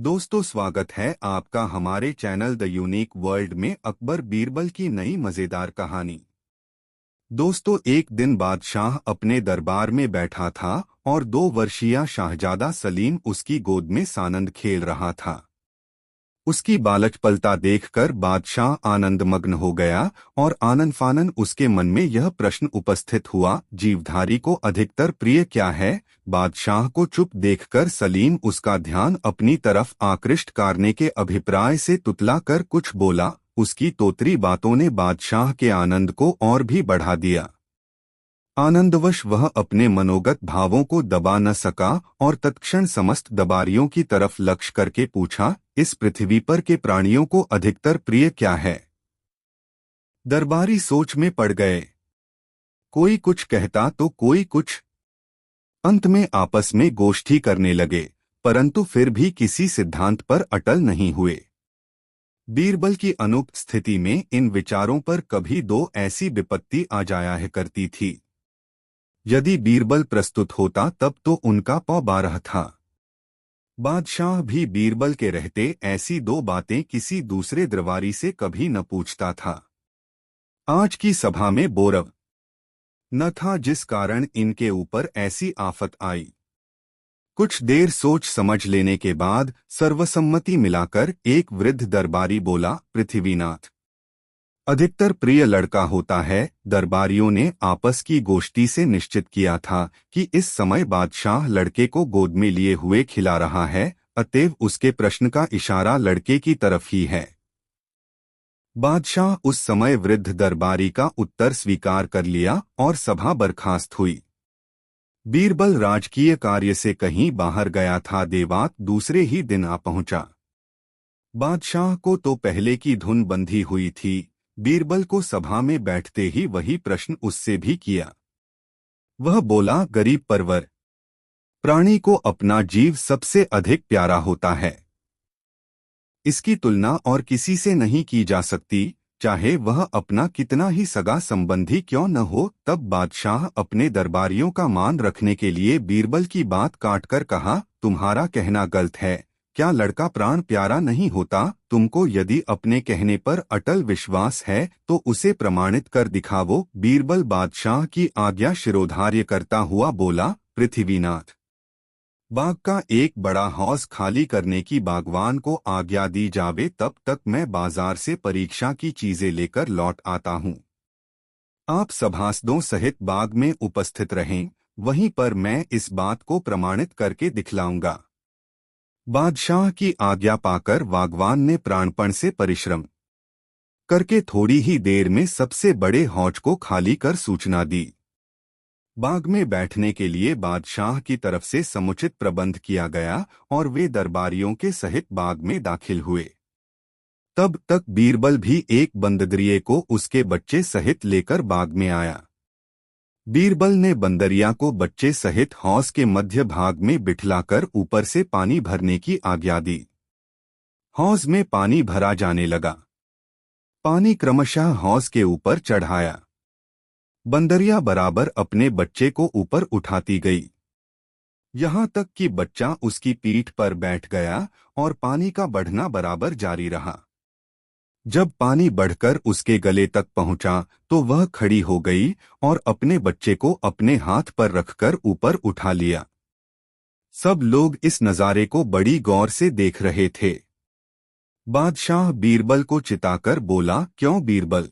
दोस्तों, स्वागत है आपका हमारे चैनल द यूनिक वर्ल्ड में अकबर बीरबल की नई मजेदार कहानी। दोस्तों, एक दिन बादशाह अपने दरबार में बैठा था और 2 वर्षीय शाहजादा सलीम उसकी गोद में सानंद खेल रहा था। उसकी बालचपलता देखकर बादशाह आनंदमग्न हो गया और आनन फानन उसके मन में यह प्रश्न उपस्थित हुआ, जीवधारी को अधिकतर प्रिय क्या है? बादशाह को चुप देखकर सलीम उसका ध्यान अपनी तरफ आकृष्ट करने के अभिप्राय से तुतला कर कुछ बोला। उसकी तोतरी बातों ने बादशाह के आनंद को और भी बढ़ा दिया। आनंदवश वह अपने मनोगत भावों को दबा न सका और तत्क्षण समस्त दरबारियों की तरफ लक्ष्य करके पूछा, इस पृथ्वी पर के प्राणियों को अधिकतर प्रिय क्या है? दरबारी सोच में पड़ गए। कोई कुछ कहता तो कोई कुछ। अंत में आपस में गोष्ठी करने लगे, परंतु फिर भी किसी सिद्धांत पर अटल नहीं हुए। बीरबल की अनुपस्थिति में इन विचारों पर कभी दो ऐसी विपत्ति आ जाया करती थी। यदि बीरबल प्रस्तुत होता तब तो उनका पौ बारह था। बादशाह भी बीरबल के रहते ऐसी दो बातें किसी दूसरे दरबारी से कभी न पूछता था। आज की सभा में बोरव न था, जिस कारण इनके ऊपर ऐसी आफत आई। कुछ देर सोच समझ लेने के बाद सर्वसम्मति मिलाकर एक वृद्ध दरबारी बोला, पृथ्वीनाथ अधिकतर प्रिय लड़का होता है। दरबारियों ने आपस की गोष्ठी से निश्चित किया था कि इस समय बादशाह लड़के को गोद में लिए हुए खिला रहा है, अतएव उसके प्रश्न का इशारा लड़के की तरफ ही है। बादशाह उस समय वृद्ध दरबारी का उत्तर स्वीकार कर लिया और सभा बर्खास्त हुई। बीरबल राजकीय कार्य से कहीं बाहर गया था। देवात दूसरे ही दिन आ पहुंचा। बादशाह को तो पहले की धुन बंधी हुई थी। बीरबल को सभा में बैठते ही वही प्रश्न उससे भी किया। वह बोला, गरीब परवर प्राणी को अपना जीव सबसे अधिक प्यारा होता है। इसकी तुलना और किसी से नहीं की जा सकती, चाहे वह अपना कितना ही सगा संबंधी क्यों न हो। तब बादशाह अपने दरबारियों का मान रखने के लिए बीरबल की बात काटकर कहा, तुम्हारा कहना गलत है। क्या लड़का प्राण प्यारा नहीं होता? तुमको यदि अपने कहने पर अटल विश्वास है तो उसे प्रमाणित कर दिखावो। बीरबल बादशाह की आज्ञा शिरोधार्य करता हुआ बोला, पृथ्वीनाथ बाग का एक बड़ा हौज खाली करने की बागवान को आज्ञा दी जावे, तब तक मैं बाजार से परीक्षा की चीजें लेकर लौट आता हूँ। आप सभासदों सहित बाग में उपस्थित रहें, वहीं पर मैं इस बात को प्रमाणित करके दिखलाऊंगा। बादशाह की आज्ञा पाकर बागवान ने प्राणपण से परिश्रम करके थोड़ी ही देर में सबसे बड़े हौज को खाली कर सूचना दी। बाग में बैठने के लिए बादशाह की तरफ से समुचित प्रबंध किया गया और वे दरबारियों के सहित बाग में दाखिल हुए। तब तक बीरबल भी एक बंदरिये को उसके बच्चे सहित लेकर बाग में आया। बीरबल ने बंदरिया को बच्चे सहित हौज के मध्य भाग में बिठलाकर ऊपर से पानी भरने की आज्ञा दी। हौज में पानी भरा जाने लगा। पानी क्रमशः हौज के ऊपर चढ़ाया। बंदरिया बराबर अपने बच्चे को ऊपर उठाती गई, यहाँ तक कि बच्चा उसकी पीठ पर बैठ गया और पानी का बढ़ना बराबर जारी रहा। जब पानी बढ़कर उसके गले तक पहुंचा तो वह खड़ी हो गई और अपने बच्चे को अपने हाथ पर रखकर ऊपर उठा लिया। सब लोग इस नज़ारे को बड़ी गौर से देख रहे थे। बादशाह बीरबल को चिताकर बोला, क्यों बीरबल,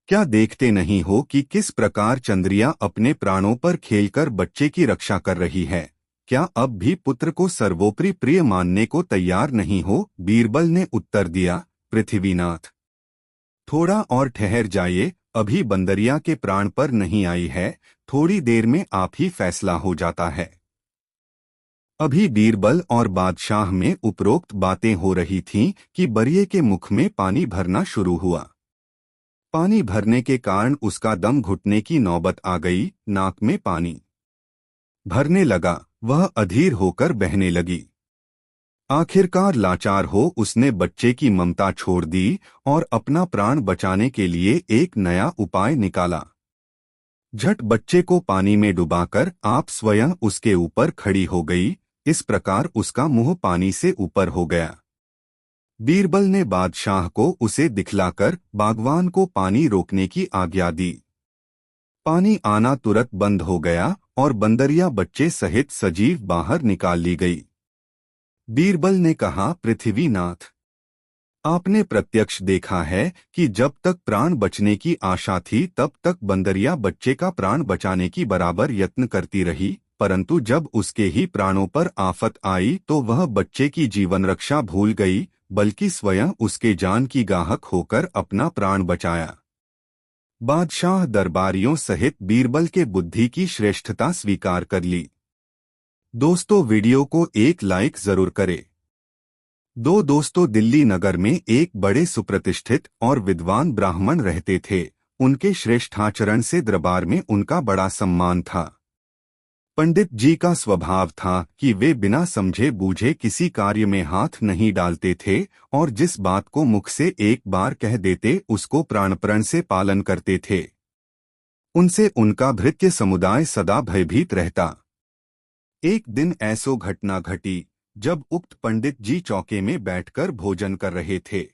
क्या देखते नहीं हो कि किस प्रकार चंद्रिया अपने प्राणों पर खेलकर बच्चे की रक्षा कर रही है? क्या अब भी पुत्र को सर्वोपरि प्रिय मानने को तैयार नहीं हो? बीरबल ने उत्तर दिया, पृथ्वीनाथ थोड़ा और ठहर जाइए, अभी बंदरिया के प्राण पर नहीं आई है, थोड़ी देर में आप ही फैसला हो जाता है। अभी बीरबल और बादशाह में उपरोक्त बातें हो रही थीं कि बरिये के मुख में पानी भरना शुरू हुआ। पानी भरने के कारण उसका दम घुटने की नौबत आ गई। नाक में पानी भरने लगा, वह अधीर होकर बहने लगी। आखिरकार लाचार हो उसने बच्चे की ममता छोड़ दी और अपना प्राण बचाने के लिए एक नया उपाय निकाला। झट बच्चे को पानी में डुबाकर आप स्वयं उसके ऊपर खड़ी हो गई। इस प्रकार उसका मुंह पानी से ऊपर हो गया। बीरबल ने बादशाह को उसे दिखलाकर बागवान को पानी रोकने की आज्ञा दी। पानी आना तुरंत बंद हो गया और बंदरिया बच्चे सहित सजीव बाहर निकाल ली गई। बीरबल ने कहा, पृथ्वीनाथ, आपने प्रत्यक्ष देखा है कि जब तक प्राण बचने की आशा थी तब तक बंदरिया बच्चे का प्राण बचाने की बराबर यत्न करती रही, परंतु जब उसके ही प्राणों पर आफत आई तो वह बच्चे की जीवन रक्षा भूल गई, बल्कि स्वयं उसके जान की गाहक होकर अपना प्राण बचाया। बादशाह दरबारियों सहित बीरबल के बुद्धि की श्रेष्ठता स्वीकार कर ली। दोस्तों, वीडियो को एक लाइक जरूर करें। दोस्तों, दिल्ली नगर में एक बड़े सुप्रतिष्ठित और विद्वान ब्राह्मण रहते थे। उनके श्रेष्ठाचरण से दरबार में उनका बड़ा सम्मान था। पंडित जी का स्वभाव था कि वे बिना समझे बूझे किसी कार्य में हाथ नहीं डालते थे और जिस बात को मुख से एक बार कह देते उसको प्राणपण से पालन करते थे। उनसे उनका भृत्य समुदाय सदा भयभीत रहता। एक दिन ऐसो घटना घटी जब उक्त पंडित जी चौके में बैठकर भोजन कर रहे थे।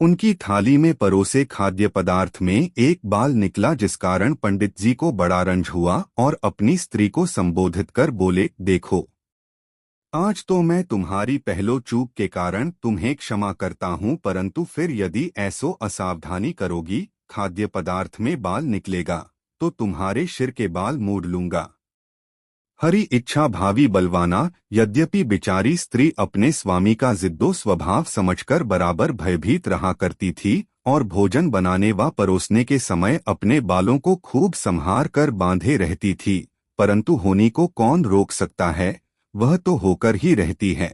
उनकी थाली में परोसे खाद्य पदार्थ में एक बाल निकला, जिस कारण पंडित जी को बड़ा रंज हुआ और अपनी स्त्री को संबोधित कर बोले, देखो, आज तो मैं तुम्हारी पहलो चूक के कारण तुम्हें क्षमा करता हूँ, परंतु फिर यदि ऐसो असावधानी करोगी, खाद्य पदार्थ में बाल निकलेगा तो तुम्हारे सिर के बाल मूड लूंगा। हरी इच्छा भावी बलवाना। यद्यपि बिचारी स्त्री अपने स्वामी का जिद्दो स्वभाव समझकर बराबर भयभीत रहा करती थी और भोजन बनाने व परोसने के समय अपने बालों को खूब संभार कर बांधे रहती थी, परंतु होनी को कौन रोक सकता है, वह तो होकर ही रहती है।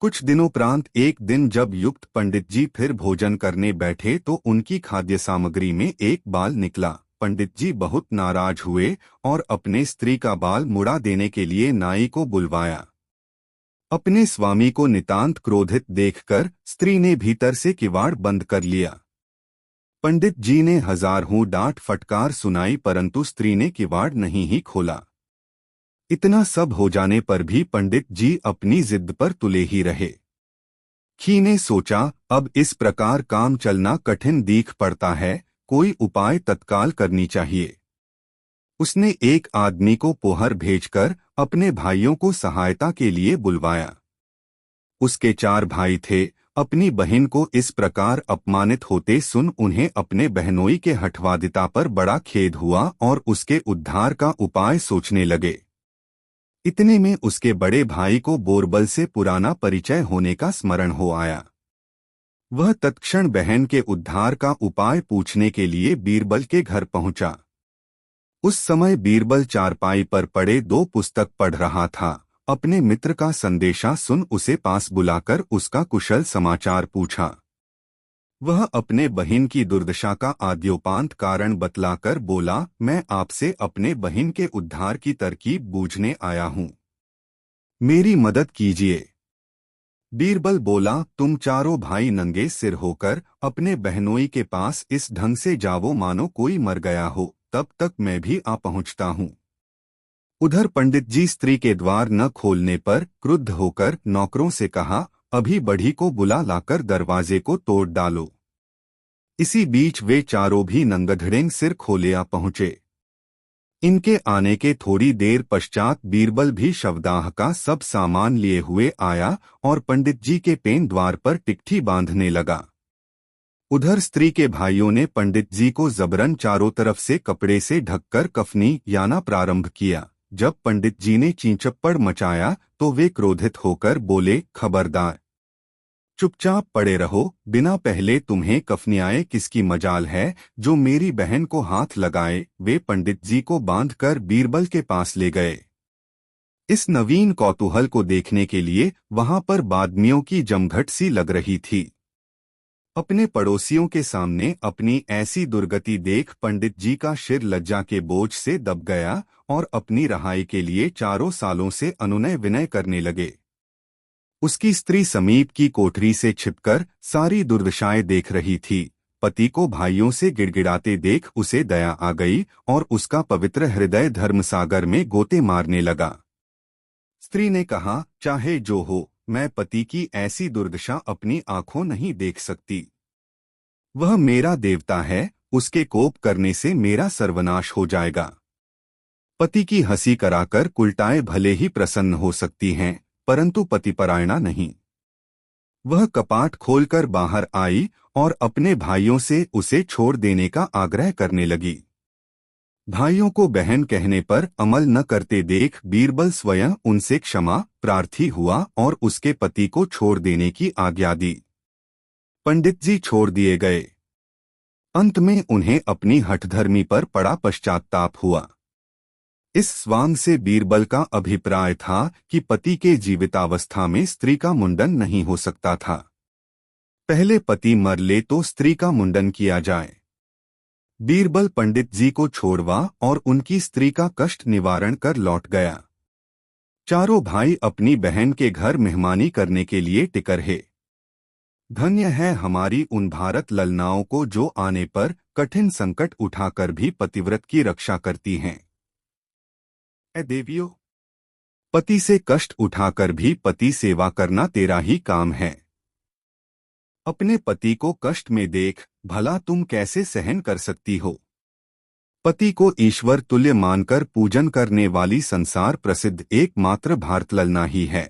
कुछ दिनों एक दिन जब युक्त पंडित जी फिर भोजन करने बैठे तो उनकी खाद्य सामग्री में एक बाल निकला। पंडित जी बहुत नाराज हुए और अपने स्त्री का बाल मुड़ा देने के लिए नाई को बुलवाया। अपने स्वामी को नितांत क्रोधित देखकर स्त्री ने भीतर से किवाड़ बंद कर लिया। पंडित जी ने हजारों डांट फटकार सुनाई, परंतु स्त्री ने किवाड़ नहीं ही खोला। इतना सब हो जाने पर भी पंडित जी अपनी जिद पर तुले ही रहे। खी ने सोचा, अब इस प्रकार काम चलना कठिन दिख पड़ता है, कोई उपाय तत्काल करनी चाहिए। उसने एक आदमी को पोहर भेजकर अपने भाइयों को सहायता के लिए बुलवाया। उसके 4 भाई थे। अपनी बहन को इस प्रकार अपमानित होते सुन उन्हें अपने बहनोई के हठवादिता पर बड़ा खेद हुआ और उसके उद्धार का उपाय सोचने लगे। इतने में उसके बड़े भाई को बोरबल से पुराना परिचय होने का स्मरण हो आया। वह तत्क्षण बहन के उद्धार का उपाय पूछने के लिए बीरबल के घर पहुंचा। उस समय बीरबल चारपाई पर पड़े 2 पुस्तक पढ़ रहा था। अपने मित्र का संदेशा सुन उसे पास बुलाकर उसका कुशल समाचार पूछा। वह अपने बहन की दुर्दशा का आद्योपांत कारण बतलाकर बोला, मैं आपसे अपने बहन के उद्धार की तरकीब बूझने आया हूँ, मेरी मदद कीजिए। बीरबल बोला, तुम चारों भाई नंगे सिर होकर अपने बहनोई के पास इस ढंग से जावो मानो कोई मर गया हो, तब तक मैं भी आ पहुंचता हूँ। उधर पंडित जी स्त्री के द्वार न खोलने पर क्रुद्ध होकर नौकरों से कहा, अभी बढ़ी को बुला लाकर दरवाजे को तोड़ डालो। इसी बीच वे चारों भी नंगधड़ेंग सिर खोले आ पहुंचे। इनके आने के थोड़ी देर पश्चात बीरबल भी शवदाह का सब सामान लिए हुए आया और पंडित जी के पेन द्वार पर टिकठी बांधने लगा। उधर स्त्री के भाइयों ने पंडित जी को जबरन चारों तरफ से कपड़े से ढककर कफनी याना प्रारंभ किया। जब पंडित जी ने चींचप्पड़ मचाया तो वे क्रोधित होकर बोले, खबरदार, चुपचाप पड़े रहो, बिना पहले तुम्हें कफनियाए किसकी मजाल है जो मेरी बहन को हाथ लगाए। वे पंडित जी को बांधकर बीरबल के पास ले गए। इस नवीन कौतूहल को देखने के लिए वहां पर बादमियों की जमघट सी लग रही थी। अपने पड़ोसियों के सामने अपनी ऐसी दुर्गति देख पंडित जी का सिर लज्जा के बोझ से दब गया और अपनी रहाई के लिए 4 सालों से अनुनय विनय करने लगे। उसकी स्त्री समीप की कोठरी से छिपकर सारी दुर्दशाएं देख रही थी। पति को भाइयों से गिड़गिड़ाते देख उसे दया आ गई और उसका पवित्र हृदय धर्मसागर में गोते मारने लगा। स्त्री ने कहा, चाहे जो हो, मैं पति की ऐसी दुर्दशा अपनी आंखों नहीं देख सकती। वह मेरा देवता है, उसके कोप करने से मेरा सर्वनाश हो जाएगा। पति की हंसी कराकर कुलटाएं भले ही प्रसन्न हो सकती हैं, परंतु पतिपरायणा नहीं। वह कपाट खोलकर बाहर आई और अपने भाइयों से उसे छोड़ देने का आग्रह करने लगी। भाइयों को बहन कहने पर अमल न करते देख बीरबल स्वयं उनसे क्षमा प्रार्थी हुआ और उसके पति को छोड़ देने की आज्ञा दी। पंडित जी छोड़ दिए गए। अंत में उन्हें अपनी हठधर्मी पर बड़ा पश्चाताप हुआ। इस स्वांग से बीरबल का अभिप्राय था कि पति के जीवितावस्था में स्त्री का मुंडन नहीं हो सकता था। पहले पति मर ले तो स्त्री का मुंडन किया जाए। बीरबल पंडित जी को छोड़वा और उनकी स्त्री का कष्ट निवारण कर लौट गया। चारों भाई अपनी बहन के घर मेहमानी करने के लिए टिक रहे। धन्य है हमारी उन भारत ललनाओं को जो आने पर कठिन संकट उठाकर भी पतिव्रत की रक्षा करती हैं। ए देवियों, पति से कष्ट उठाकर भी पति सेवा करना तेरा ही काम है। अपने पति को कष्ट में देख भला तुम कैसे सहन कर सकती हो। पति को ईश्वर तुल्य मानकर पूजन करने वाली संसार प्रसिद्ध एकमात्र भारत ललना ही है।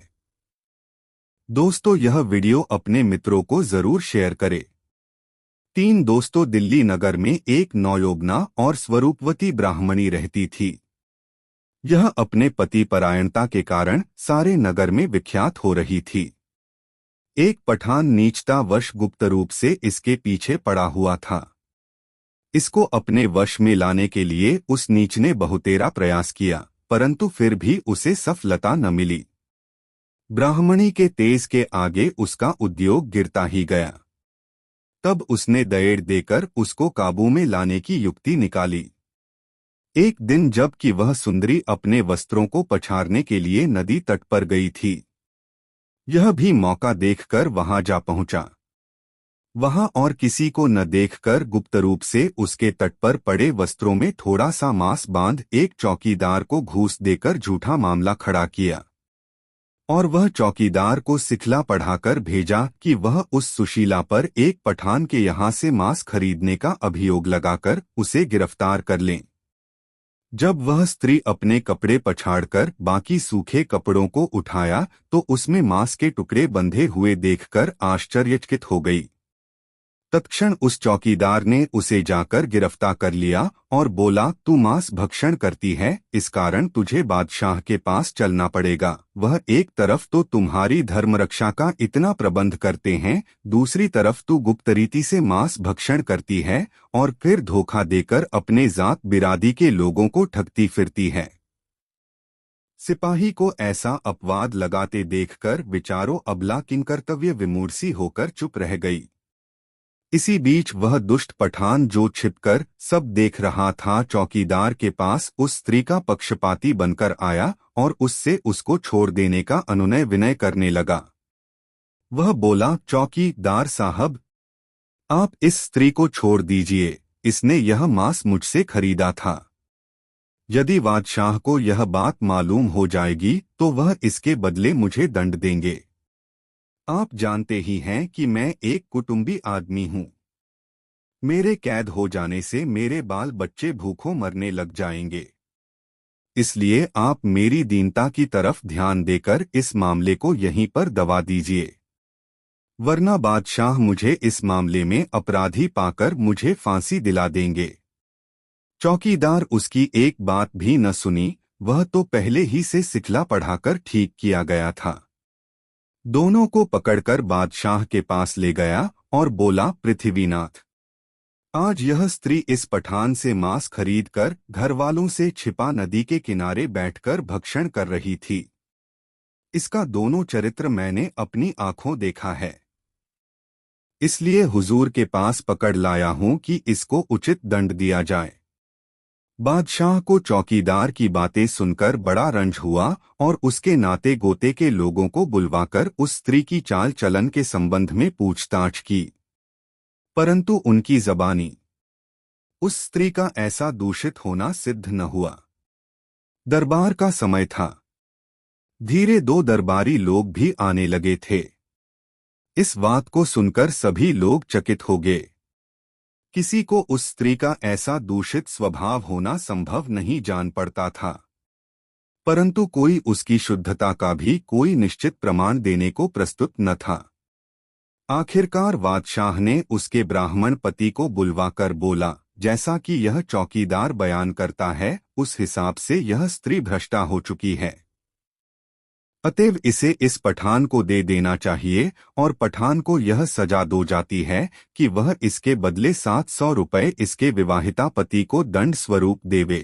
दोस्तों, यह वीडियो अपने मित्रों को जरूर शेयर करें। 3 दोस्तों दिल्ली नगर में एक नौयोगना और स्वरूपवती ब्राह्मणी रहती थी। यह अपने पति परायणता के कारण सारे नगर में विख्यात हो रही थी। एक पठान नीचतावश गुप्त रूप से इसके पीछे पड़ा हुआ था। इसको अपने वश में लाने के लिए उस नीच ने बहुतेरा प्रयास किया, परंतु फिर भी उसे सफलता न मिली। ब्राह्मणी के तेज के आगे उसका उद्योग गिरता ही गया। तब उसने दहेड़ देकर उसको काबू में लाने की युक्ति निकाली। एक दिन जबकि वह सुंदरी अपने वस्त्रों को पछाड़ने के लिए नदी तट पर गई थी, यह भी मौका देखकर वहां जा पहुंचा। वहां और किसी को न देखकर गुप्त रूप से उसके तट पर पड़े वस्त्रों में थोड़ा सा मांस बांध एक चौकीदार को घूस देकर झूठा मामला खड़ा किया और वह चौकीदार को सिखला पढ़ाकर भेजा कि वह उस सुशीला पर एक पठान के यहाँ से मांस खरीदने का अभियोग लगाकर उसे गिरफ्तार कर लें। जब वह स्त्री अपने कपड़े पछाड़कर बाकी सूखे कपड़ों को उठाया तो उसमें मांस के टुकड़े बंधे हुए देखकर आश्चर्यचकित हो गई। तत्क्षण उस चौकीदार ने उसे जाकर गिरफ्तार कर लिया और बोला, तू मांस भक्षण करती है, इस कारण तुझे बादशाह के पास चलना पड़ेगा। वह एक तरफ तो तुम्हारी धर्मरक्षा का इतना प्रबंध करते हैं, दूसरी तरफ तू गुप्त रीति से मांस भक्षण करती है और फिर धोखा देकर अपने जात बिरादी के लोगों को ठगती फिरती है। सिपाही को ऐसा अपवाद लगाते देखकर विचारों अबला किंकर्तव्य विमूढ़ होकर चुप रह गई। इसी बीच वह दुष्ट पठान जो छिपकर सब देख रहा था चौकीदार के पास उस स्त्री का पक्षपाती बनकर आया और उससे उसको छोड़ देने का अनुनय विनय करने लगा। वह बोला, चौकीदार साहब, आप इस स्त्री को छोड़ दीजिए, इसने यह मांस मुझसे खरीदा था। यदि बादशाह को यह बात मालूम हो जाएगी तो वह इसके बदले मुझे दंड देंगे। आप जानते ही हैं कि मैं एक कुटुंबी आदमी हूं। मेरे कैद हो जाने से मेरे बाल बच्चे भूखों मरने लग जाएंगे। इसलिए आप मेरी दीनता की तरफ ध्यान देकर इस मामले को यहीं पर दबा दीजिए, वरना बादशाह मुझे इस मामले में अपराधी पाकर मुझे फांसी दिला देंगे। चौकीदार उसकी एक बात भी न सुनी, वह तो पहले ही से सिखला पढ़ाकर ठीक किया गया था। दोनों को पकड़कर बादशाह के पास ले गया और बोला, पृथ्वीनाथ, आज यह स्त्री इस पठान से मांस खरीदकर घरवालों से छिपा नदी के किनारे बैठकर भक्षण कर रही थी। इसका दोनों चरित्र मैंने अपनी आंखों देखा है, इसलिए हुजूर के पास पकड़ लाया हूं कि इसको उचित दंड दिया जाए। बादशाह को चौकीदार की बातें सुनकर बड़ा रंज हुआ और उसके नाते गोते के लोगों को बुलवाकर उस स्त्री की चाल चलन के संबंध में पूछताछ की, परंतु उनकी ज़बानी उस स्त्री का ऐसा दूषित होना सिद्ध न हुआ। दरबार का समय था। धीरे दो दरबारी लोग भी आने लगे थे। इस बात को सुनकर सभी लोग चकित हो गए। किसी को उस स्त्री का ऐसा दूषित स्वभाव होना संभव नहीं जान पड़ता था, परंतु कोई उसकी शुद्धता का भी कोई निश्चित प्रमाण देने को प्रस्तुत न था। आखिरकार बादशाह ने उसके ब्राह्मण पति को बुलवाकर बोला, जैसा कि यह चौकीदार बयान करता है, उस हिसाब से यह स्त्री भ्रष्टा हो चुकी है। अतएव इसे इस पठान को दे देना चाहिए और पठान को यह सजा दो जाती है कि वह इसके बदले 700 रुपये इसके विवाहिता पति को दंड स्वरूप देवे।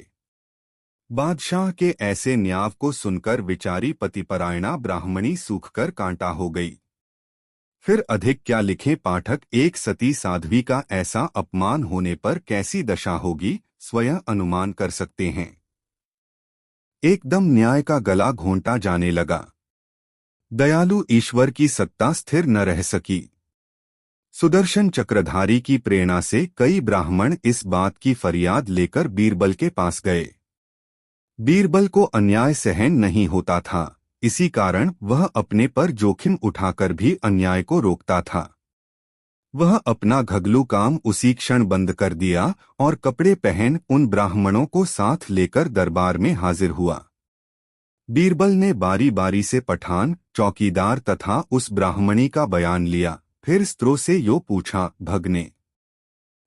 बादशाह के ऐसे न्याय को सुनकर विचारी पतिपरायणा ब्राह्मणी सूखकर कांटा हो गई। फिर अधिक क्या लिखे पाठक, एक सती साध्वी का ऐसा अपमान होने पर कैसी दशा होगी, स्वयं अनुमान कर सकते हैं। एकदम न्याय का गला घोंटा जाने लगा। दयालु ईश्वर की सत्ता स्थिर न रह सकी। सुदर्शन चक्रधारी की प्रेरणा से कई ब्राह्मण इस बात की फरियाद लेकर बीरबल के पास गए। बीरबल को अन्याय सहन नहीं होता था, इसी कारण वह अपने पर जोखिम उठाकर भी अन्याय को रोकता था। वह अपना घगलू काम उसी क्षण बंद कर दिया और कपड़े पहन उन ब्राह्मणों को साथ लेकर दरबार में हाजिर हुआ। बीरबल ने बारी बारी से पठान, चौकीदार तथा उस ब्राह्मणी का बयान लिया। फिर स्त्रों से यो पूछा, भगने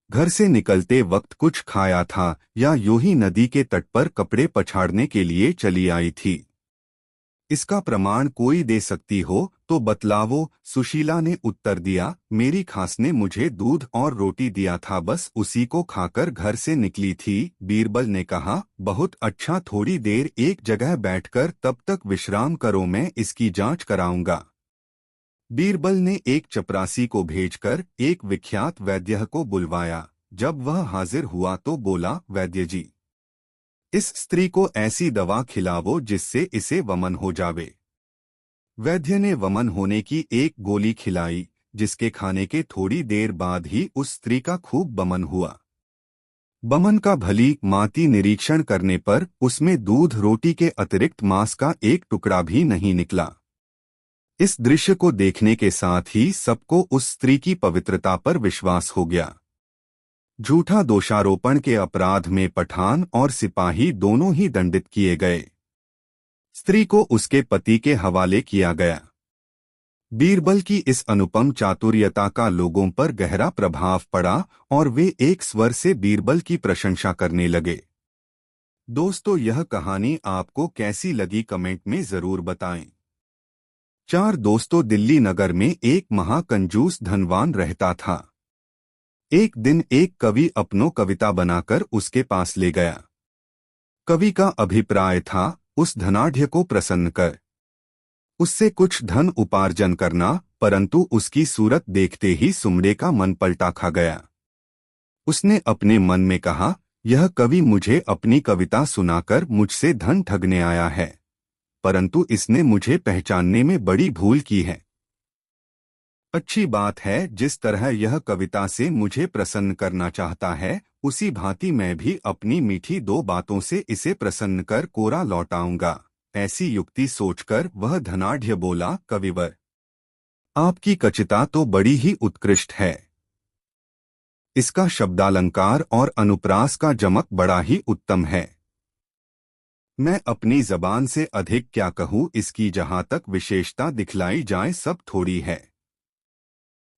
घर से निकलते वक्त कुछ खाया था या यूं ही नदी के तट पर कपड़े पछाड़ने के लिए चली आई थी? इसका प्रमाण कोई दे सकती हो तो बतलावो। सुशीला ने उत्तर दिया, मेरी खास ने मुझे दूध और रोटी दिया था, बस उसी को खाकर घर से निकली थी। बीरबल ने कहा, बहुत अच्छा, थोड़ी देर एक जगह बैठकर तब तक विश्राम करो, मैं इसकी जांच कराऊंगा। बीरबल ने एक चपरासी को भेजकर एक विख्यात वैद्य को बुलवाया। जब वह हाजिर हुआ तो बोला, वैद्य जी, इस स्त्री को ऐसी दवा खिलावो जिससे इसे वमन हो जावे। वैद्य ने वमन होने की एक गोली खिलाई, जिसके खाने के थोड़ी देर बाद ही उस स्त्री का खूब वमन हुआ। वमन का भली माती निरीक्षण करने पर उसमें दूध रोटी के अतिरिक्त मांस का एक टुकड़ा भी नहीं निकला। इस दृश्य को देखने के साथ ही सबको उस स्त्री की पवित्रता पर विश्वास हो गया। झूठा दोषारोपण के अपराध में पठान और सिपाही दोनों ही दंडित किए गए। स्त्री को उसके पति के हवाले किया गया। बीरबल की इस अनुपम चातुर्यता का लोगों पर गहरा प्रभाव पड़ा और वे एक स्वर से बीरबल की प्रशंसा करने लगे। दोस्तों, यह कहानी आपको कैसी लगी कमेंट में जरूर बताएं। 4 दोस्तों, दिल्ली नगर में एक महाकंजूस धनवान रहता था। एक दिन एक कवि अपनों कविता बनाकर उसके पास ले गया। कवि का अभिप्राय था उस धनाढ्य को प्रसन्न कर उससे कुछ धन उपार्जन करना, परंतु उसकी सूरत देखते ही सुमड़े का मन पलटा खा गया। उसने अपने मन में कहा, यह कवि मुझे अपनी कविता सुनाकर मुझसे धन ठगने आया है, परंतु इसने मुझे पहचानने में बड़ी भूल की है। अच्छी बात है, जिस तरह यह कविता से मुझे प्रसन्न करना चाहता है, उसी भांति मैं भी अपनी मीठी 2 बातों से इसे प्रसन्न कर कोरा लौटाऊंगा। ऐसी युक्ति सोचकर वह धनाढ्य बोला, कविवर, आपकी कचिता तो बड़ी ही उत्कृष्ट है। इसका शब्दालंकार और अनुप्रास का जमक बड़ा ही उत्तम है। मैं अपनी जबान से अधिक क्या कहूँ, इसकी जहाँ तक विशेषता दिखलाई जाए सब थोड़ी है।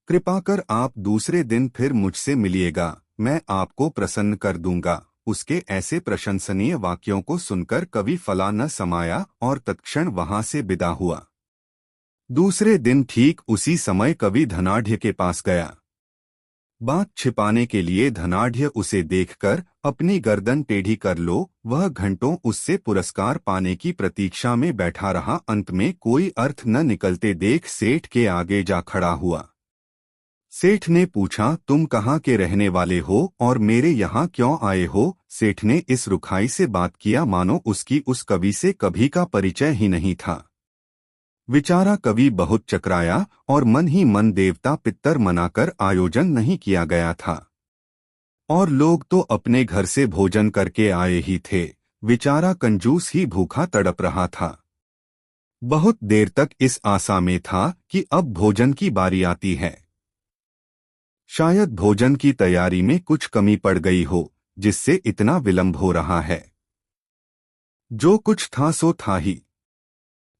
कृपा कर आप दूसरे दिन फिर मुझसे मिलिएगा, मैं आपको प्रसन्न कर दूंगा। उसके ऐसे प्रशंसनीय वाक्यों को सुनकर कवि फला न समाया और तत्क्षण वहां से विदा हुआ। दूसरे दिन ठीक उसी समय कवि धनाढ्य के पास गया। बात छिपाने के लिए धनाढ्य उसे देखकर अपनी गर्दन टेढ़ी कर लो, वह घंटों उससे पुरस्कार पाने की प्रतीक्षा में बैठा रहा। अंत में कोई अर्थ न निकलते देख सेठ के आगे जा खड़ा हुआ। सेठ ने पूछा, तुम कहाँ के रहने वाले हो और मेरे यहाँ क्यों आए हो? सेठ ने इस रुखाई से बात किया मानो उसकी उस कवि से कभी का परिचय ही नहीं था। बेचारा कवि बहुत चकराया और मन ही मन देवता पितर मनाकर आयोजन नहीं किया गया था, और लोग तो अपने घर से भोजन करके आए ही थे। बेचारा कंजूस ही भूखा तड़प रहा था। बहुत देर तक इस आशा में था कि अब भोजन की बारी आती है। शायद भोजन की तैयारी में कुछ कमी पड़ गई हो, जिससे इतना विलंब हो रहा है। जो कुछ था सो था ही।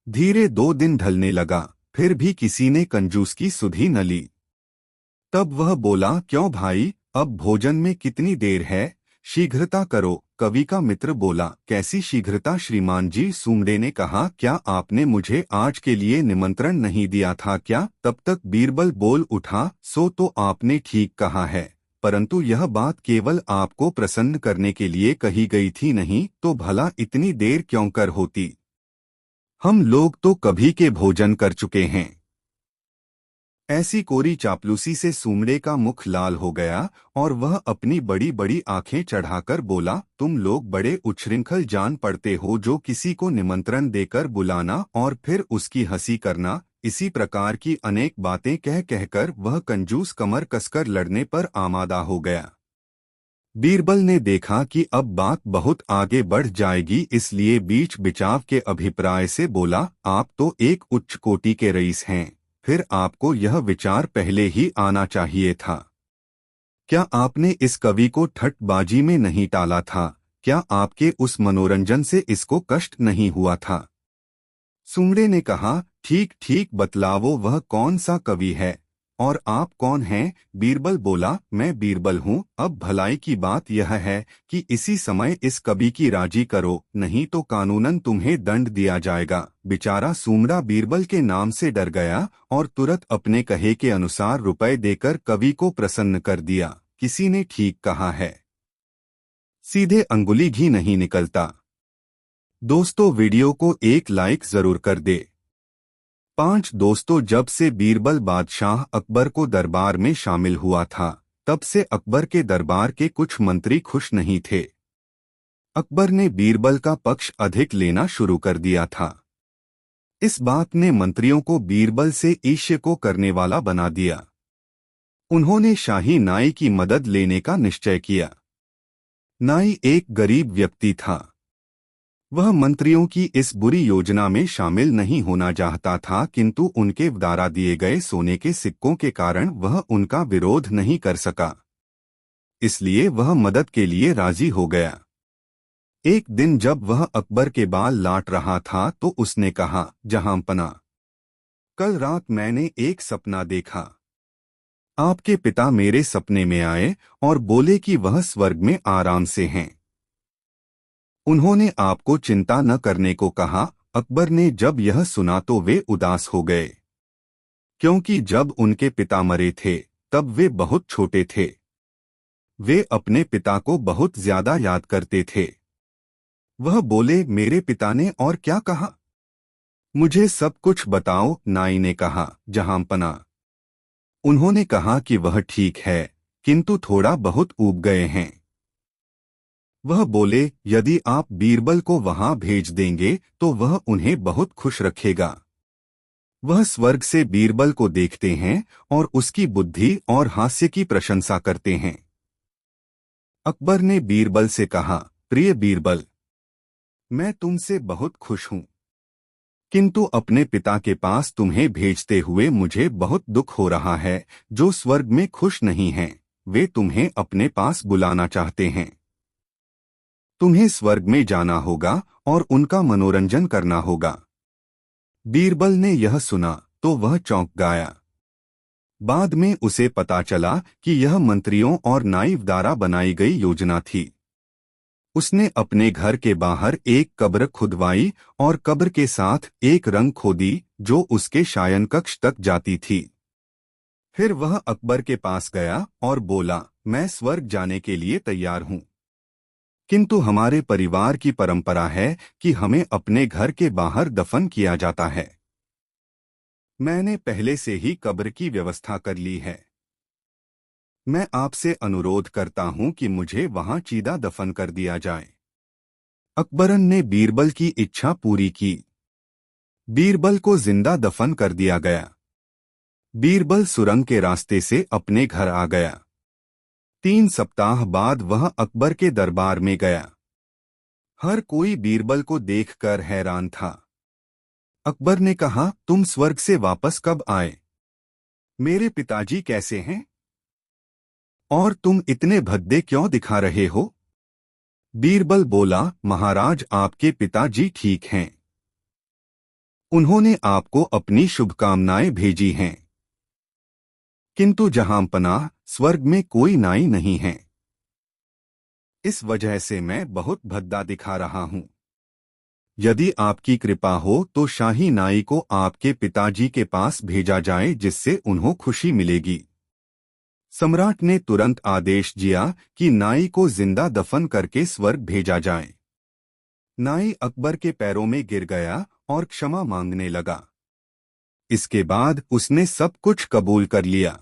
धीरे 2 दिन ढलने लगा, फिर भी किसी ने कंजूस की सुधि न ली। तब वह बोला, क्यों भाई, अब भोजन में कितनी देर है, शीघ्रता करो। कवि का मित्र बोला, कैसी शीघ्रता श्रीमान जी। सुमड़े ने कहा, क्या आपने मुझे आज के लिए निमंत्रण नहीं दिया था क्या। तब तक बीरबल बोल उठा, सो तो आपने ठीक कहा है, परंतु यह बात केवल आपको प्रसन्न करने के लिए कही गई थी, नहीं तो भला इतनी देर क्यों कर होती। हम लोग तो कभी के भोजन कर चुके हैं। ऐसी कोरी चापलूसी से सुमड़े का मुख लाल हो गया और वह अपनी बड़ी बड़ी आंखें चढ़ाकर बोला, तुम लोग बड़े उच्छृंखल जान पड़ते हो, जो किसी को निमंत्रण देकर बुलाना और फिर उसकी हंसी करना। इसी प्रकार की अनेक बातें कह कहकर वह कंजूस कमर कसकर लड़ने पर आमादा हो गया। बीरबल ने देखा कि अब बात बहुत आगे बढ़ जाएगी, इसलिए बीच बिचाव के अभिप्राय से बोला, आप तो एक उच्च कोटि के रईस हैं, फिर आपको यह विचार पहले ही आना चाहिए था। क्या आपने इस कवि को ठट्टबाजी में नहीं टाला था। क्या आपके उस मनोरंजन से इसको कष्ट नहीं हुआ था। सुमड़े ने कहा, ठीक ठीक बतलावो, वह कौन सा कवि है और आप कौन हैं। बीरबल बोला, मैं बीरबल हूँ। अब भलाई की बात यह है कि इसी समय इस कवि की राजी करो, नहीं तो कानूनन तुम्हें दंड दिया जाएगा। बेचारा सुमड़ा बीरबल के नाम से डर गया और तुरंत अपने कहे के अनुसार रुपए देकर कवि को प्रसन्न कर दिया। किसी ने ठीक कहा है, सीधे अंगुली घी नहीं निकलता। दोस्तों, वीडियो को एक लाइक जरूर कर दे। 5 दोस्तों, जब से बीरबल बादशाह अकबर को दरबार में शामिल हुआ था, तब से अकबर के दरबार के कुछ मंत्री खुश नहीं थे। अकबर ने बीरबल का पक्ष अधिक लेना शुरू कर दिया था। इस बात ने मंत्रियों को बीरबल से ईर्ष्या को करने वाला बना दिया। उन्होंने शाही नाई की मदद लेने का निश्चय किया। नाई एक गरीब व्यक्ति था। वह मंत्रियों की इस बुरी योजना में शामिल नहीं होना चाहता था, किंतु उनके द्वारा दिए गए सोने के सिक्कों के कारण वह उनका विरोध नहीं कर सका, इसलिए वह मदद के लिए राजी हो गया। एक दिन जब वह अकबर के बाल लाट रहा था तो उसने कहा, जहांपना, कल रात मैंने एक सपना देखा। आपके पिता मेरे सपने में आए और बोले कि वह स्वर्ग में आराम से हैं। उन्होंने आपको चिंता न करने को कहा। अकबर ने जब यह सुना तो वे उदास हो गए, क्योंकि जब उनके पिता मरे थे तब वे बहुत छोटे थे। वे अपने पिता को बहुत ज्यादा याद करते थे। वह बोले, मेरे पिता ने और क्या कहा, मुझे सब कुछ बताओ। नाई ने कहा, जहांपना, उन्होंने कहा कि वह ठीक है, किंतु थोड़ा बहुत ऊब गए हैं। वह बोले, यदि आप बीरबल को वहां भेज देंगे तो वह उन्हें बहुत खुश रखेगा। वह स्वर्ग से बीरबल को देखते हैं और उसकी बुद्धि और हास्य की प्रशंसा करते हैं। अकबर ने बीरबल से कहा, प्रिय बीरबल, मैं तुमसे बहुत खुश हूं, किंतु अपने पिता के पास तुम्हें भेजते हुए मुझे बहुत दुख हो रहा है। जो स्वर्ग में खुश नहीं हैं, वे तुम्हें अपने पास बुलाना चाहते हैं। तुम्हें स्वर्ग में जाना होगा और उनका मनोरंजन करना होगा। बीरबल ने यह सुना तो वह चौंक गया। बाद में उसे पता चला कि यह मंत्रियों और नाइव द्वारा बनाई गई योजना थी। उसने अपने घर के बाहर एक कब्र खुदवाई और कब्र के साथ एक रंग खोदी जो उसके शयन कक्ष तक जाती थी। फिर वह अकबर के पास गया और बोला, मैं स्वर्ग जाने के लिए तैयार हूं, किंतु हमारे परिवार की परंपरा है कि हमें अपने घर के बाहर दफन किया जाता है। मैंने पहले से ही कब्र की व्यवस्था कर ली है। मैं आपसे अनुरोध करता हूं कि मुझे वहां चीदा दफन कर दिया जाए। अकबरन ने बीरबल की इच्छा पूरी की। बीरबल को जिंदा दफन कर दिया गया। बीरबल सुरंग के रास्ते से अपने घर आ गया। 3 सप्ताह बाद वह अकबर के दरबार में गया। हर कोई बीरबल को देखकर हैरान था। अकबर ने कहा, तुम स्वर्ग से वापस कब आए? मेरे पिताजी कैसे हैं? और तुम इतने भद्दे क्यों दिखा रहे हो? बीरबल बोला, महाराज आपके पिताजी ठीक हैं। उन्होंने आपको अपनी शुभकामनाएं भेजी हैं। किंतु जहां पनाह स्वर्ग में कोई नाई नहीं है। इस वजह से मैं बहुत भद्दा दिखा रहा हूं। यदि आपकी कृपा हो तो शाही नाई को आपके पिताजी के पास भेजा जाए, जिससे उन्हें खुशी मिलेगी। सम्राट ने तुरंत आदेश दिया कि नाई को जिंदा दफन करके स्वर्ग भेजा जाए। नाई अकबर के पैरों में गिर गया और क्षमा मांगने लगा। इसके बाद उसने सब कुछ कबूल कर लिया।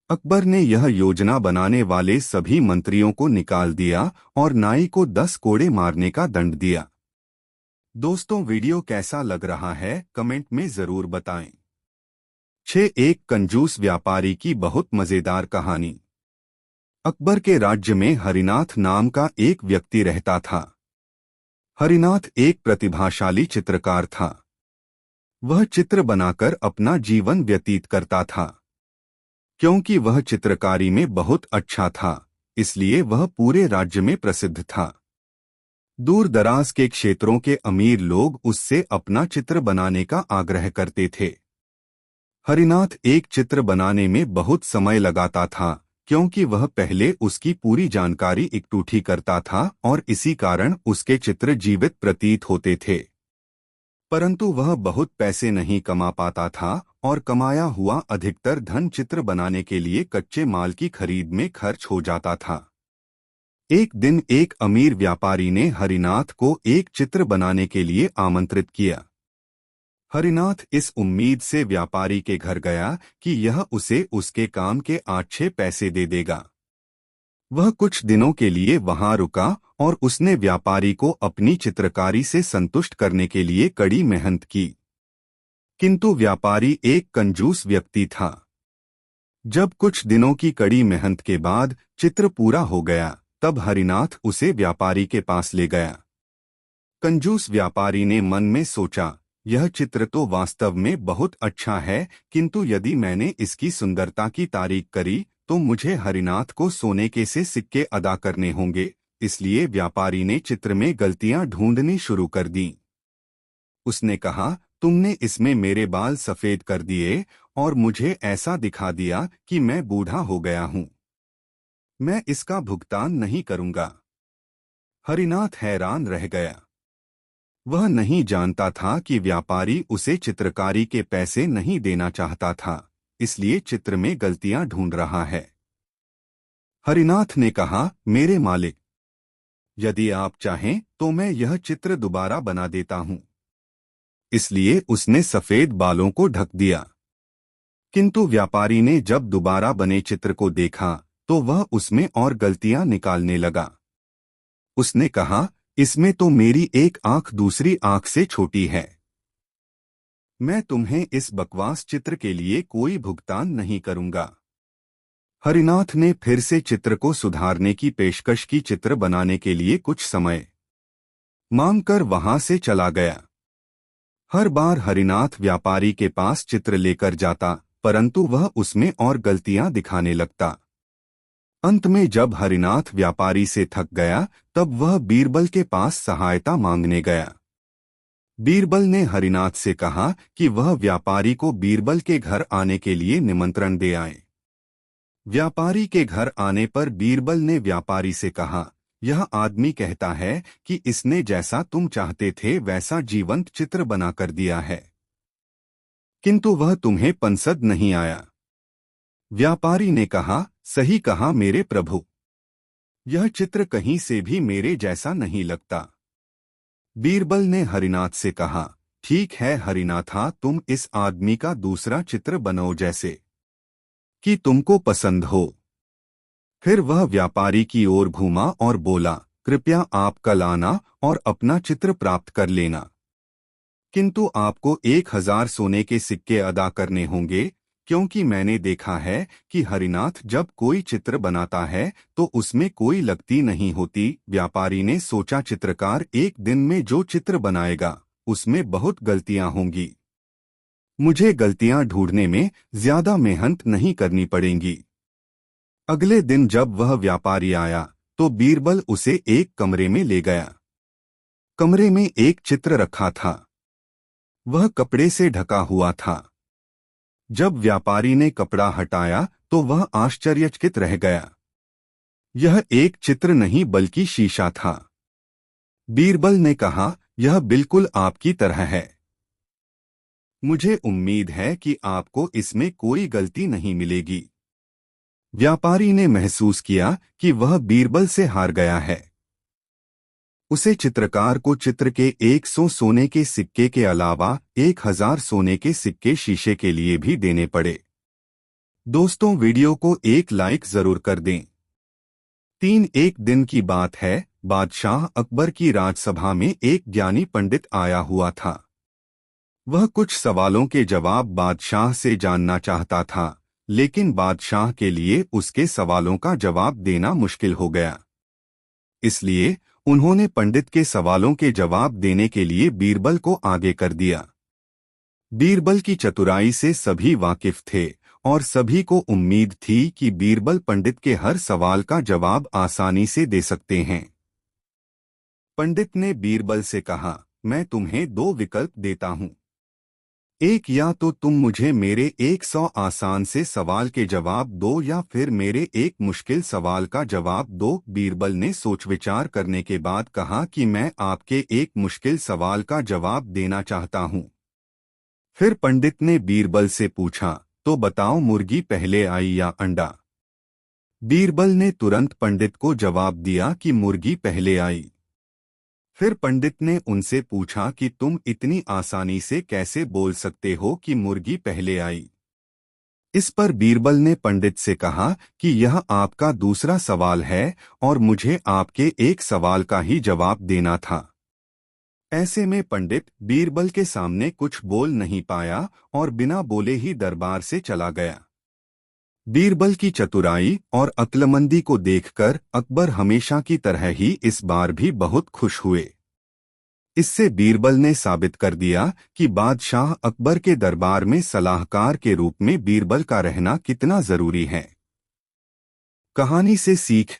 अकबर ने यह योजना बनाने वाले सभी मंत्रियों को निकाल दिया और नाई को 10 कोड़े मारने का दंड दिया। दोस्तों, वीडियो कैसा लग रहा है कमेंट में जरूर बताएं। 6 एक कंजूस व्यापारी की बहुत मजेदार कहानी। अकबर के राज्य में हरिनाथ नाम का एक व्यक्ति रहता था। हरिनाथ एक प्रतिभाशाली चित्रकार था। वह चित्र बनाकर अपना जीवन व्यतीत करता था। क्योंकि वह चित्रकारी में बहुत अच्छा था, इसलिए वह पूरे राज्य में प्रसिद्ध था। दूर दराज के क्षेत्रों के अमीर लोग उससे अपना चित्र बनाने का आग्रह करते थे। हरिनाथ एक चित्र बनाने में बहुत समय लगाता था, क्योंकि वह पहले उसकी पूरी जानकारी इकट्ठी करता था और इसी कारण उसके चित्र जीवित प्रतीत होते थे। परंतु वह बहुत पैसे नहीं कमा पाता था और कमाया हुआ अधिकतर धन चित्र बनाने के लिए कच्चे माल की खरीद में खर्च हो जाता था। एक दिन एक अमीर व्यापारी ने हरिनाथ को एक चित्र बनाने के लिए आमंत्रित किया। हरिनाथ इस उम्मीद से व्यापारी के घर गया कि यह उसे उसके काम के 8-6 पैसे दे देगा। वह कुछ दिनों के लिए वहां रुका और उसने व्यापारी को अपनी चित्रकारी से संतुष्ट करने के लिए कड़ी मेहनत की। किंतु व्यापारी एक कंजूस व्यक्ति था। जब कुछ दिनों की कड़ी मेहनत के बाद चित्र पूरा हो गया, तब हरिनाथ उसे व्यापारी के पास ले गया। कंजूस व्यापारी ने मन में सोचा, यह चित्र तो वास्तव में बहुत अच्छा है, किंतु यदि मैंने इसकी सुंदरता की तारीफ करी तो मुझे हरिनाथ को सोने के से सिक्के अदा करने होंगे। इसलिए व्यापारी ने चित्र में गलतियां ढूंढनी शुरू कर दी। उसने कहा, तुमने इसमें मेरे बाल सफेद कर दिए और मुझे ऐसा दिखा दिया कि मैं बूढ़ा हो गया हूं। मैं इसका भुगतान नहीं करूंगा। हरिनाथ हैरान रह गया। वह नहीं जानता था कि व्यापारी उसे चित्रकारी के पैसे नहीं देना चाहता था, इसलिए चित्र में गलतियां ढूंढ रहा है। हरिनाथ ने कहा, मेरे मालिक, यदि आप चाहें तो मैं यह चित्र दोबारा बना देता हूं। इसलिए उसने सफेद बालों को ढक दिया। किंतु व्यापारी ने जब दोबारा बने चित्र को देखा तो वह उसमें और गलतियां निकालने लगा। उसने कहा, इसमें तो मेरी एक आंख दूसरी आंख से छोटी है। मैं तुम्हें इस बकवास चित्र के लिए कोई भुगतान नहीं करूंगा। हरिनाथ ने फिर से चित्र को सुधारने की पेशकश की। चित्र बनाने के लिए कुछ समय मांगकर वहां से चला गया। हर बार हरिनाथ व्यापारी के पास चित्र लेकर जाता, परंतु वह उसमें और गलतियां दिखाने लगता। अंत में जब हरिनाथ व्यापारी से थक गया, तब वह बीरबल के पास सहायता मांगने गया। बीरबल ने हरिनाथ से कहा कि वह व्यापारी को बीरबल के घर आने के लिए निमंत्रण दे आए। व्यापारी के घर आने पर बीरबल ने व्यापारी से कहा, यह आदमी कहता है कि इसने जैसा तुम चाहते थे वैसा जीवंत चित्र बनाकर दिया है, किंतु वह तुम्हें पसंद नहीं आया। व्यापारी ने कहा, सही कहा मेरे प्रभु, यह चित्र कहीं से भी मेरे जैसा नहीं लगता। बीरबल ने हरिनाथ से कहा, ठीक है हरिनाथा, तुम इस आदमी का दूसरा चित्र बनाओ जैसे कि तुमको पसंद हो। फिर वह व्यापारी की ओर घूमा और बोला, कृपया आप कल आना और अपना चित्र प्राप्त कर लेना, किंतु आपको 1000 सोने के सिक्के अदा करने होंगे, क्योंकि मैंने देखा है कि हरिनाथ जब कोई चित्र बनाता है तो उसमें कोई लगती नहीं होती। व्यापारी ने सोचा, चित्रकार एक दिन में जो चित्र बनाएगा उसमें बहुत गलतियां होंगी। मुझे गलतियां ढूंढने में ज्यादा मेहनत नहीं करनी पड़ेंगी। अगले दिन जब वह व्यापारी आया तो बीरबल उसे एक कमरे में ले गया। कमरे में एक चित्र रखा था। वह कपड़े से ढका हुआ था। जब व्यापारी ने कपड़ा हटाया तो वह आश्चर्यचकित रह गया। यह एक चित्र नहीं बल्कि शीशा था। बीरबल ने कहा, यह बिल्कुल आपकी तरह है। मुझे उम्मीद है कि आपको इसमें कोई गलती नहीं मिलेगी। व्यापारी ने महसूस किया कि वह बीरबल से हार गया है। उसे चित्रकार को चित्र के 100 सोने के सिक्के के अलावा 1000 सोने के सिक्के शीशे के लिए भी देने पड़े। दोस्तों, वीडियो को एक लाइक जरूर कर दें। एक दिन की बात है। बादशाह अकबर की राजसभा में एक ज्ञानी पंडित आया हुआ था। वह कुछ सवालों के जवाब बादशाह से जानना चाहता था, लेकिन बादशाह के लिए उसके सवालों का जवाब देना मुश्किल हो गया। इसलिए उन्होंने पंडित के सवालों के जवाब देने के लिए बीरबल को आगे कर दिया। बीरबल की चतुराई से सभी वाकिफ थे और सभी को उम्मीद थी कि बीरबल पंडित के हर सवाल का जवाब आसानी से दे सकते हैं। पंडित ने बीरबल से कहा, मैं तुम्हें 2 विकल्प देता हूं। एक, या तो तुम मुझे मेरे 100 आसान से सवाल के जवाब दो या फिर मेरे एक मुश्किल सवाल का जवाब दो। बीरबल ने सोच विचार करने के बाद कहा कि मैं आपके एक मुश्किल सवाल का जवाब देना चाहता हूं। फिर पंडित ने बीरबल से पूछा, तो बताओ, मुर्गी पहले आई या अंडा? बीरबल ने तुरंत पंडित को जवाब दिया कि मुर्गी पहले आई। फिर पंडित ने उनसे पूछा कि तुम इतनी आसानी से कैसे बोल सकते हो कि मुर्गी पहले आई? इस पर बीरबल ने पंडित से कहा कि यह आपका दूसरा सवाल है और मुझे आपके एक सवाल का ही जवाब देना था। ऐसे में पंडित बीरबल के सामने कुछ बोल नहीं पाया और बिना बोले ही दरबार से चला गया। बीरबल की चतुराई और अक्लमंदी को देखकर अकबर हमेशा की तरह ही इस बार भी बहुत खुश हुए। इससे बीरबल ने साबित कर दिया कि बादशाह अकबर के दरबार में सलाहकार के रूप में बीरबल का रहना कितना जरूरी है। कहानी से सीख: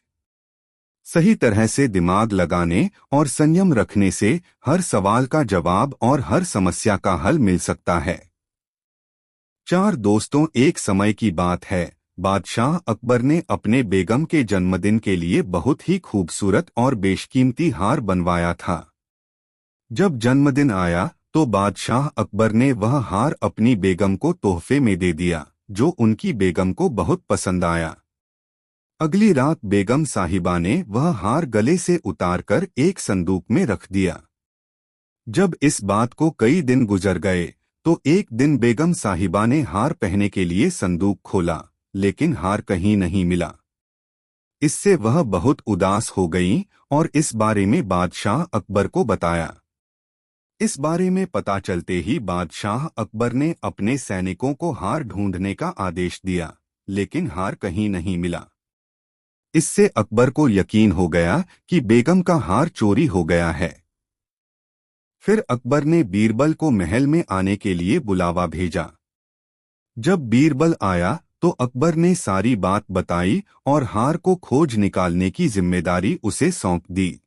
सही तरह से दिमाग लगाने और संयम रखने से हर सवाल का जवाब और हर समस्या का हल मिल सकता है। 4 दोस्तों, एक समय की बात है। बादशाह अकबर ने अपने बेगम के जन्मदिन के लिए बहुत ही खूबसूरत और बेशकीमती हार बनवाया था। जब जन्मदिन आया तो बादशाह अकबर ने वह हार अपनी बेगम को तोहफे में दे दिया, जो उनकी बेगम को बहुत पसंद आया। अगली रात बेगम साहिबा ने वह हार गले से उतारकर एक संदूक में रख दिया। जब इस बात को कई दिन गुजर गए तो एक दिन बेगम साहिबा ने हार पहनने के लिए संदूक खोला, लेकिन हार कहीं नहीं मिला। इससे वह बहुत उदास हो गईं और इस बारे में बादशाह अकबर को बताया। इस बारे में पता चलते ही बादशाह अकबर ने अपने सैनिकों को हार ढूंढने का आदेश दिया, लेकिन हार कहीं नहीं मिला। इससे अकबर को यकीन हो गया कि बेगम का हार चोरी हो गया है। फिर अकबर ने बीरबल को महल में आने के लिए बुलावा भेजा। जब बीरबल आया तो अकबर ने सारी बात बताई और हार को खोज निकालने की जिम्मेदारी उसे सौंप दी।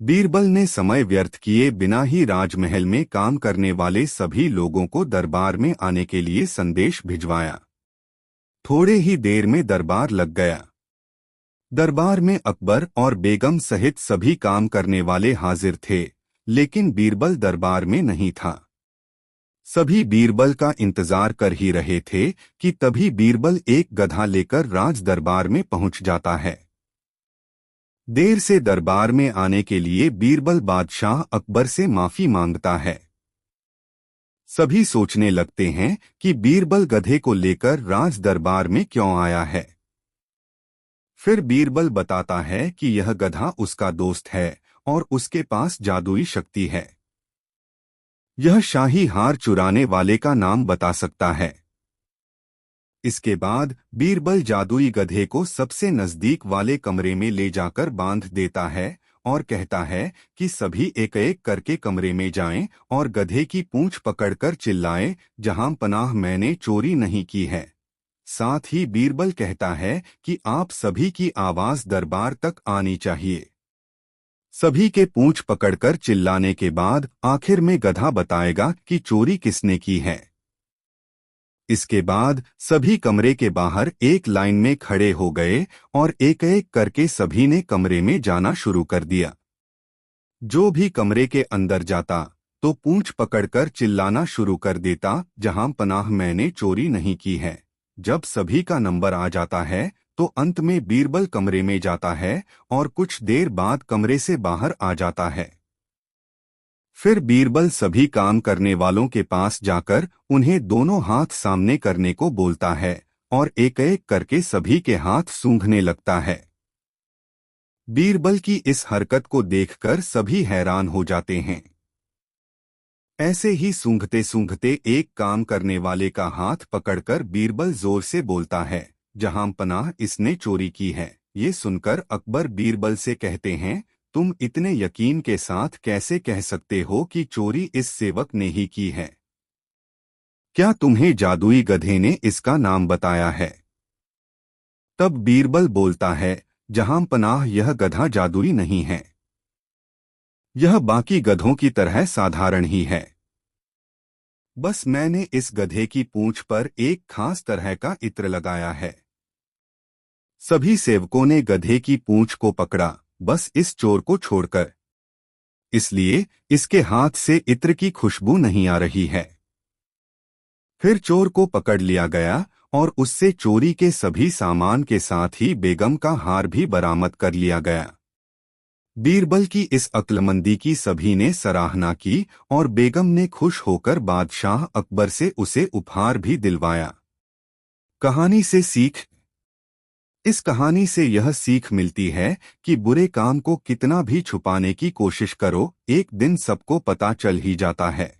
बीरबल ने समय व्यर्थ किए बिना ही राजमहल में काम करने वाले सभी लोगों को दरबार में आने के लिए संदेश भिजवाया। थोड़े ही देर में दरबार लग गया। दरबार में अकबर और बेगम सहित सभी काम करने वाले हाजिर थे, लेकिन बीरबल दरबार में नहीं था। सभी बीरबल का इंतजार कर ही रहे थे कि तभी बीरबल एक गधा लेकर राज दरबार में पहुंच जाता है। देर से दरबार में आने के लिए बीरबल बादशाह अकबर से माफी मांगता है। सभी सोचने लगते हैं कि बीरबल गधे को लेकर राज दरबार में क्यों आया है। फिर बीरबल बताता है कि यह गधा उसका दोस्त है और उसके पास जादुई शक्ति है। यह शाही हार चुराने वाले का नाम बता सकता है। इसके बाद बीरबल जादुई गधे को सबसे नजदीक वाले कमरे में ले जाकर बांध देता है और कहता है कि सभी एक एक करके कमरे में जाएं और गधे की पूंछ पकड़कर चिल्लाएं, जहां पनाह मैंने चोरी नहीं की है। साथ ही बीरबल कहता है कि आप सभी की आवाज दरबार तक आनी चाहिए। सभी के पूंछ पकड़कर चिल्लाने के बाद आखिर में गधा बताएगा कि चोरी किसने की है। इसके बाद सभी कमरे के बाहर एक लाइन में खड़े हो गए और एक एक करके सभी ने कमरे में जाना शुरू कर दिया। जो भी कमरे के अंदर जाता तो पूंछ पकड़कर चिल्लाना शुरू कर देता, जहां पनाह मैंने चोरी नहीं की है। जब सभी का नंबर आ जाता है तो अंत में बीरबल कमरे में जाता है और कुछ देर बाद कमरे से बाहर आ जाता है। फिर बीरबल सभी काम करने वालों के पास जाकर उन्हें दोनों हाथ सामने करने को बोलता है और एक एक करके सभी के हाथ सूंघने लगता है। बीरबल की इस हरकत को देखकर सभी हैरान हो जाते हैं। ऐसे ही सूंघते सूंघते एक काम करने वाले का हाथ पकड़कर बीरबल जोर से बोलता है, जहां पनाह इसने चोरी की है। ये सुनकर अकबर बीरबल से कहते हैं, तुम इतने यकीन के साथ कैसे कह सकते हो कि चोरी इस सेवक ने ही की है? क्या तुम्हें जादुई गधे ने इसका नाम बताया है? तब बीरबल बोलता है, जहां पनाह यह गधा जादुई नहीं है। यह बाकी गधों की तरह साधारण ही है। बस मैंने इस गधे की पूंछ पर एक खास तरह का इत्र लगाया है। सभी सेवकों ने गधे की पूंछ को पकड़ा, बस इस चोर को छोड़कर। इसलिए इसके हाथ से इत्र की खुशबू नहीं आ रही है। फिर चोर को पकड़ लिया गया और उससे चोरी के सभी सामान के साथ ही बेगम का हार भी बरामद कर लिया गया। बीरबल की इस अक्लमंदी की सभी ने सराहना की और बेगम ने खुश होकर बादशाह अकबर से उसे उपहार भी दिलवाया। कहानी से सीख। इस कहानी से यह सीख मिलती है कि बुरे काम को कितना भी छुपाने की कोशिश करो, एक दिन सबको पता चल ही जाता है।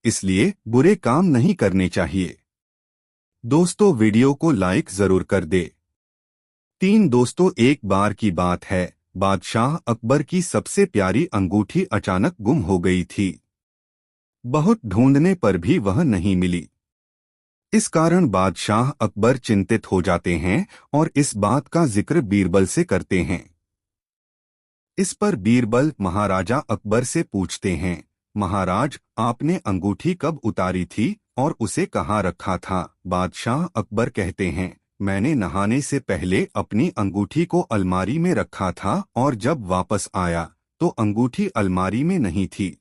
इसलिए बुरे काम नहीं करने चाहिए। दोस्तों, वीडियो को लाइक जरूर कर दे। 3 दोस्तों, एक बार की बात है, बादशाह अकबर की सबसे प्यारी अंगूठी अचानक गुम हो गई थी। बहुत ढूंढने पर भी वह नहीं मिली। इस कारण बादशाह अकबर चिंतित हो जाते हैं और इस बात का जिक्र बीरबल से करते हैं। इस पर बीरबल महाराजा अकबर से पूछते हैं, महाराज, आपने अंगूठी कब उतारी थी और उसे कहाँ रखा था? बादशाह अकबर कहते हैं, मैंने नहाने से पहले अपनी अंगूठी को अलमारी में रखा था और जब वापस आया तो अंगूठी अलमारी में नहीं थी।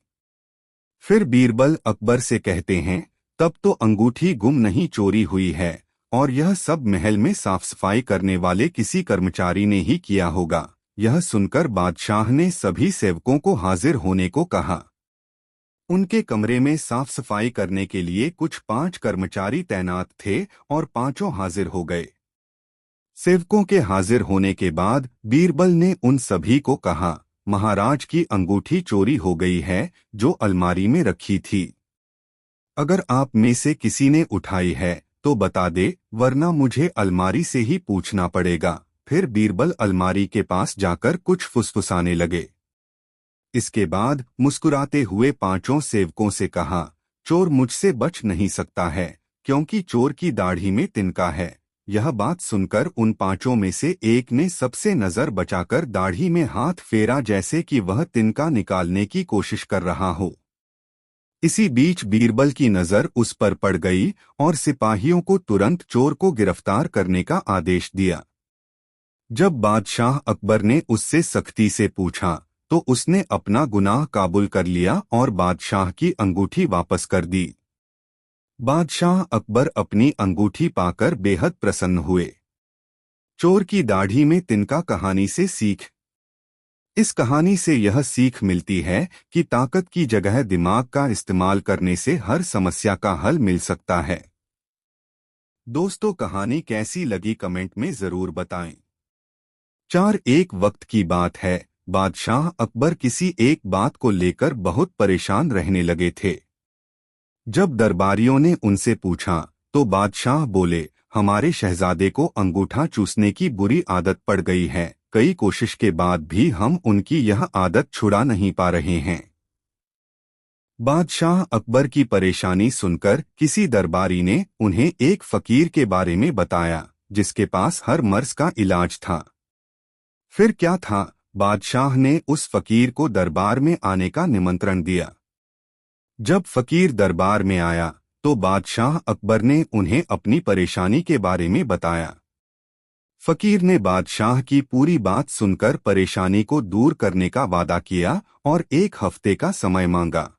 फिर बीरबल अकबर से कहते हैं, तब तो अंगूठी गुम नहीं चोरी हुई है और यह सब महल में साफ सफाई करने वाले किसी कर्मचारी ने ही किया होगा। यह सुनकर बादशाह ने सभी सेवकों को हाजिर होने को कहा। उनके कमरे में साफ सफाई करने के लिए कुछ 5 कर्मचारी तैनात थे और पांचों हाजिर हो गए। सेवकों के हाजिर होने के बाद बीरबल ने उन सभी को कहा, महाराज की अंगूठी चोरी हो गई है जो अलमारी में रखी थी। अगर आप में से किसी ने उठाई है तो बता दे, वरना मुझे अलमारी से ही पूछना पड़ेगा। फिर बीरबल अलमारी के पास जाकर कुछ फुसफुसाने लगे। इसके बाद मुस्कुराते हुए पांचों सेवकों से कहा, चोर मुझसे बच नहीं सकता है क्योंकि चोर की दाढ़ी में तिनका है। यह बात सुनकर उन पांचों में से एक ने सबसे नजर बचाकर दाढ़ी में हाथ फेरा, जैसे कि वह तिनका निकालने की कोशिश कर रहा हो। इसी बीच बीरबल की नजर उस पर पड़ गई और सिपाहियों को तुरंत चोर को गिरफ्तार करने का आदेश दिया। जब बादशाह अकबर ने उससे सख्ती से पूछा तो उसने अपना गुनाह काबुल कर लिया और बादशाह की अंगूठी वापस कर दी। बादशाह अकबर अपनी अंगूठी पाकर बेहद प्रसन्न हुए। चोर की दाढ़ी में तिनका कहानी से सीख। इस कहानी से यह सीख मिलती है कि ताकत की जगह दिमाग का इस्तेमाल करने से हर समस्या का हल मिल सकता है। दोस्तों, कहानी कैसी लगी कमेंट में जरूर बताएं। 4 एक वक्त की बात है, बादशाह अकबर किसी एक बात को लेकर बहुत परेशान रहने लगे थे। जब दरबारियों ने उनसे पूछा तो बादशाह बोले, हमारे शहजादे को अंगूठा चूसने की बुरी आदत पड़ गई है। कई कोशिश के बाद भी हम उनकी यह आदत छुड़ा नहीं पा रहे हैं। बादशाह अकबर की परेशानी सुनकर किसी दरबारी ने उन्हें एक फकीर के बारे में बताया जिसके पास हर मर्ज का इलाज था। फिर क्या था, बादशाह ने उस फकीर को दरबार में आने का निमंत्रण दिया। जब फकीर दरबार में आया तो बादशाह अकबर ने उन्हें अपनी परेशानी के बारे में बताया। फकीर ने बादशाह की पूरी बात सुनकर परेशानी को दूर करने का वादा किया और 1 हफ्ते का समय मांगा।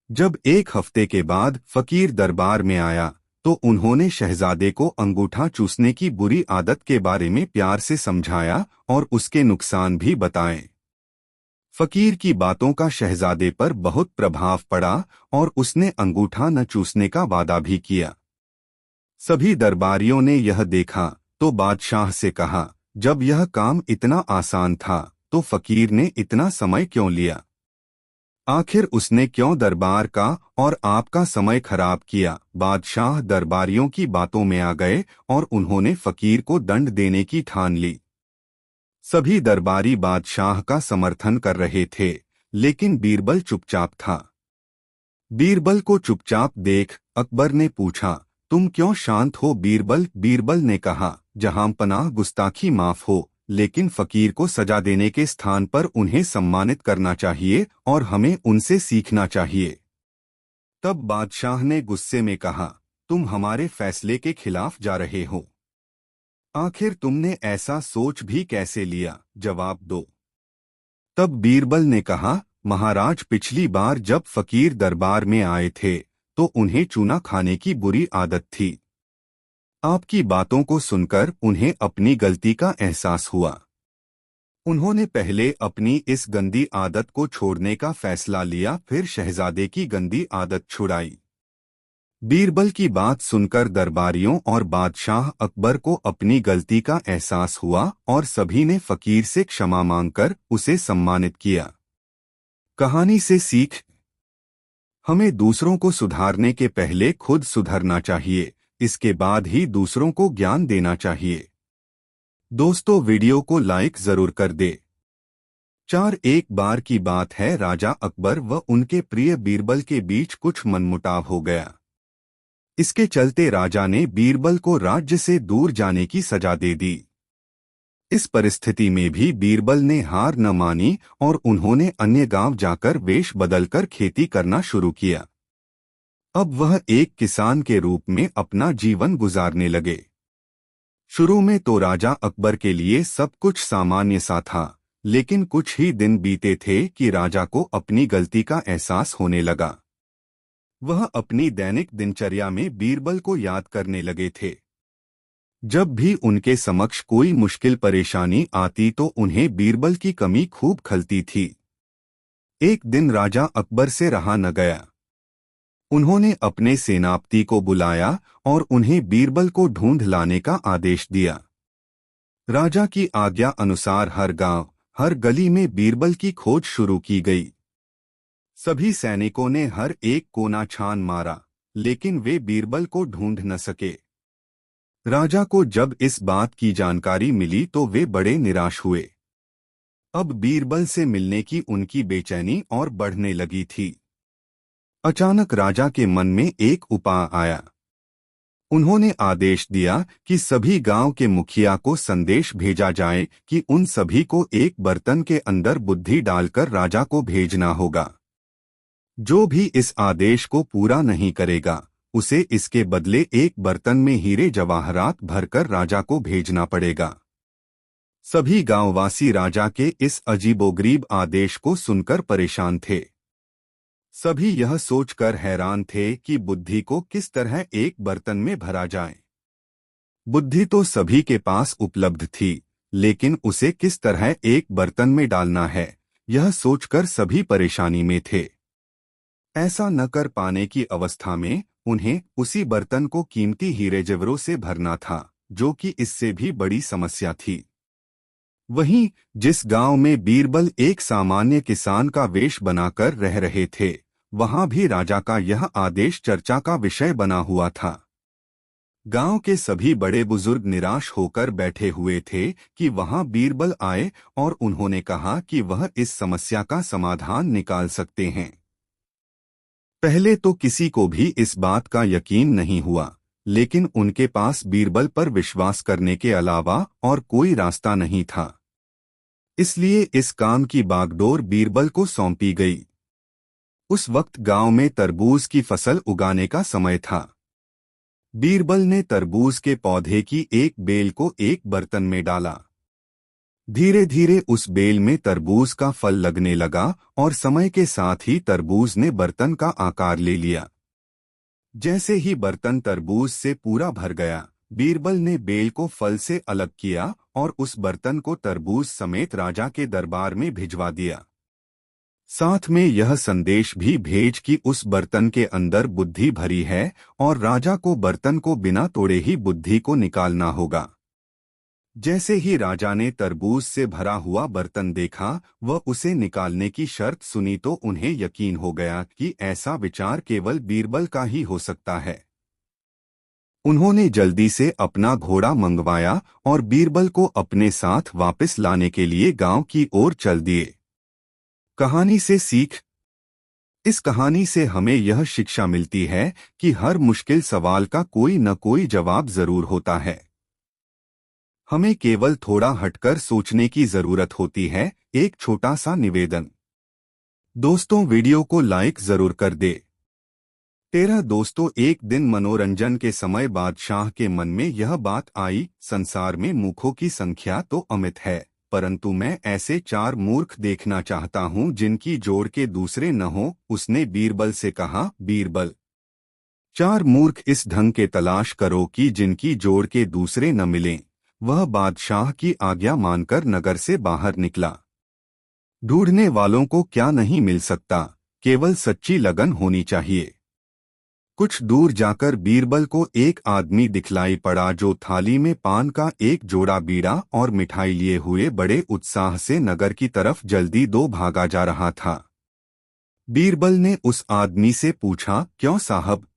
जब 1 हफ्ते के बाद फकीर दरबार में आया तो उन्होंने शहजादे को अंगूठा चूसने की बुरी आदत के बारे में प्यार से समझाया और उसके नुकसान भी बताए। फकीर की बातों का शहजादे पर बहुत प्रभाव पड़ा और उसने अंगूठा न चूसने का वादा भी किया। सभी दरबारियों ने यह देखा तो बादशाह से कहा, जब यह काम इतना आसान था तो फकीर ने इतना समय क्यों लिया? आखिर उसने क्यों दरबार का और आपका समय खराब किया? बादशाह दरबारियों की बातों में आ गए और उन्होंने फकीर को दंड देने की ठान ली। सभी दरबारी बादशाह का समर्थन कर रहे थे, लेकिन बीरबल चुपचाप था। बीरबल को चुपचाप देख अकबर ने पूछा, तुम क्यों शांत हो बीरबल? बीरबल ने कहा, जहांपनाह गुस्ताखी माफ हो, लेकिन फकीर को सजा देने के स्थान पर उन्हें सम्मानित करना चाहिए और हमें उनसे सीखना चाहिए। तब बादशाह ने गुस्से में कहा, तुम हमारे फैसले के खिलाफ जा रहे हो। आखिर तुमने ऐसा सोच भी कैसे लिया? जवाब दो। तब बीरबल ने कहा, महाराज, पिछली बार जब फकीर दरबार में आए थे तो उन्हें चूना खाने की बुरी आदत थी। आपकी बातों को सुनकर उन्हें अपनी गलती का एहसास हुआ। उन्होंने पहले अपनी इस गंदी आदत को छोड़ने का फैसला लिया, फिर शहजादे की गंदी आदत छुड़ाई। बीरबल की बात सुनकर दरबारियों और बादशाह अकबर को अपनी गलती का एहसास हुआ और सभी ने फकीर से क्षमा मांगकर उसे सम्मानित किया। कहानी से सीख, हमें दूसरों को सुधारने के पहले खुद सुधरना चाहिए, इसके बाद ही दूसरों को ज्ञान देना चाहिए। दोस्तों, वीडियो को लाइक जरूर कर दे। 4 एक बार की बात है, राजा अकबर व उनके प्रिय बीरबल के बीच कुछ मनमुटाव हो गया। इसके चलते राजा ने बीरबल को राज्य से दूर जाने की सजा दे दी। इस परिस्थिति में भी बीरबल ने हार न मानी और उन्होंने अन्य गांव जाकर वेश बदलकर खेती करना शुरू किया। अब वह एक किसान के रूप में अपना जीवन गुजारने लगे। शुरू में तो राजा अकबर के लिए सब कुछ सामान्य सा था, लेकिन कुछ ही दिन बीते थे कि राजा को अपनी गलती का एहसास होने लगा। वह अपनी दैनिक दिनचर्या में बीरबल को याद करने लगे थे। जब भी उनके समक्ष कोई मुश्किल परेशानी आती तो उन्हें बीरबल की कमी खूब खलती थी। एक दिन राजा अकबर से रहा न गया। उन्होंने अपने सेनापति को बुलाया और उन्हें बीरबल को ढूंढ लाने का आदेश दिया। राजा की आज्ञा अनुसार हर गांव, हर गली में बीरबल की खोज शुरू की गई। सभी सैनिकों ने हर एक कोना छान मारा, लेकिन वे बीरबल को ढूंढ न सके। राजा को जब इस बात की जानकारी मिली तो वे बड़े निराश हुए। अब बीरबल से मिलने की उनकी बेचैनी और बढ़ने लगी थी। अचानक राजा के मन में एक उपाय आया। उन्होंने आदेश दिया कि सभी गांव के मुखिया को संदेश भेजा जाए कि उन सभी को एक बर्तन के अंदर बुद्धि डालकर राजा को भेजना होगा। जो भी इस आदेश को पूरा नहीं करेगा, उसे इसके बदले एक बर्तन में हीरे जवाहरात भरकर राजा को भेजना पड़ेगा। सभी गांववासी राजा के इस अजीबोगरीब आदेश को सुनकर परेशान थे। सभी यह सोचकर हैरान थे कि बुद्धि को किस तरह एक बर्तन में भरा जाए। बुद्धि तो सभी के पास उपलब्ध थी, लेकिन उसे किस तरह एक बर्तन में डालना है, यह सोचकर सभी परेशानी में थे। ऐसा न कर पाने की अवस्था में उन्हें उसी बर्तन को कीमती हीरे जेवरों से भरना था, जो कि इससे भी बड़ी समस्या थी। वहीं जिस गांव में बीरबल एक सामान्य किसान का वेश बनाकर रह रहे थे, वहां भी राजा का यह आदेश चर्चा का विषय बना हुआ था। गांव के सभी बड़े बुजुर्ग निराश होकर बैठे हुए थे कि वहां बीरबल आए और उन्होंने कहा कि वह इस समस्या का समाधान निकाल सकते हैं। पहले तो किसी को भी इस बात का यकीन नहीं हुआ, लेकिन उनके पास बीरबल पर विश्वास करने के अलावा और कोई रास्ता नहीं था। इसलिए इस काम की बागडोर बीरबल को सौंपी गई। उस वक्त गांव में तरबूज की फसल उगाने का समय था। बीरबल ने तरबूज के पौधे की एक बेल को एक बर्तन में डाला। धीरे धीरे उस बेल में तरबूज का फल लगने लगा और समय के साथ ही तरबूज ने बर्तन का आकार ले लिया। जैसे ही बर्तन तरबूज से पूरा भर गया, बीरबल ने बेल को फल से अलग किया और उस बर्तन को तरबूज समेत राजा के दरबार में भिजवा दिया। साथ में यह संदेश भी भेज कि उस बर्तन के अंदर बुद्धि भरी है और राजा को बर्तन को बिना तोड़े ही बुद्धि को निकालना होगा। जैसे ही राजा ने तरबूज से भरा हुआ बर्तन देखा, वह उसे निकालने की शर्त सुनी तो उन्हें यकीन हो गया कि ऐसा विचार केवल बीरबल का ही हो सकता है। उन्होंने जल्दी से अपना घोड़ा मंगवाया और बीरबल को अपने साथ वापस लाने के लिए गांव की ओर चल दिए। कहानी से सीख। इस कहानी से हमें यह शिक्षा मिलती है कि हर मुश्किल सवाल का कोई न कोई जवाब जरूर होता है। हमें केवल थोड़ा हटकर सोचने की जरूरत होती है। एक छोटा सा निवेदन, दोस्तों वीडियो को लाइक जरूर कर दे। तेरह दोस्तों, एक दिन मनोरंजन के समय बादशाह के मन में यह बात आई, संसार में मूर्खों की संख्या तो अमित है, परंतु मैं ऐसे 4 मूर्ख देखना चाहता हूँ जिनकी जोड़ के दूसरे न हो। उसने बीरबल से कहा, बीरबल, 4 मूर्ख इस ढंग के तलाश करो कि जिनकी जोड़ के दूसरे न मिलें। वह बादशाह की आज्ञा मानकर नगर से बाहर निकला। ढूंढने वालों को क्या नहीं मिल सकता, केवल सच्ची लगन होनी चाहिए। कुछ दूर जाकर बीरबल को एक आदमी दिखलाई पड़ा जो थाली में पान का एक जोड़ा बीड़ा और मिठाई लिए हुए बड़े उत्साह से नगर की तरफ जल्दी दो भागा जा रहा था। बीरबल ने उस आदमी से पूछा, क्यों साहब,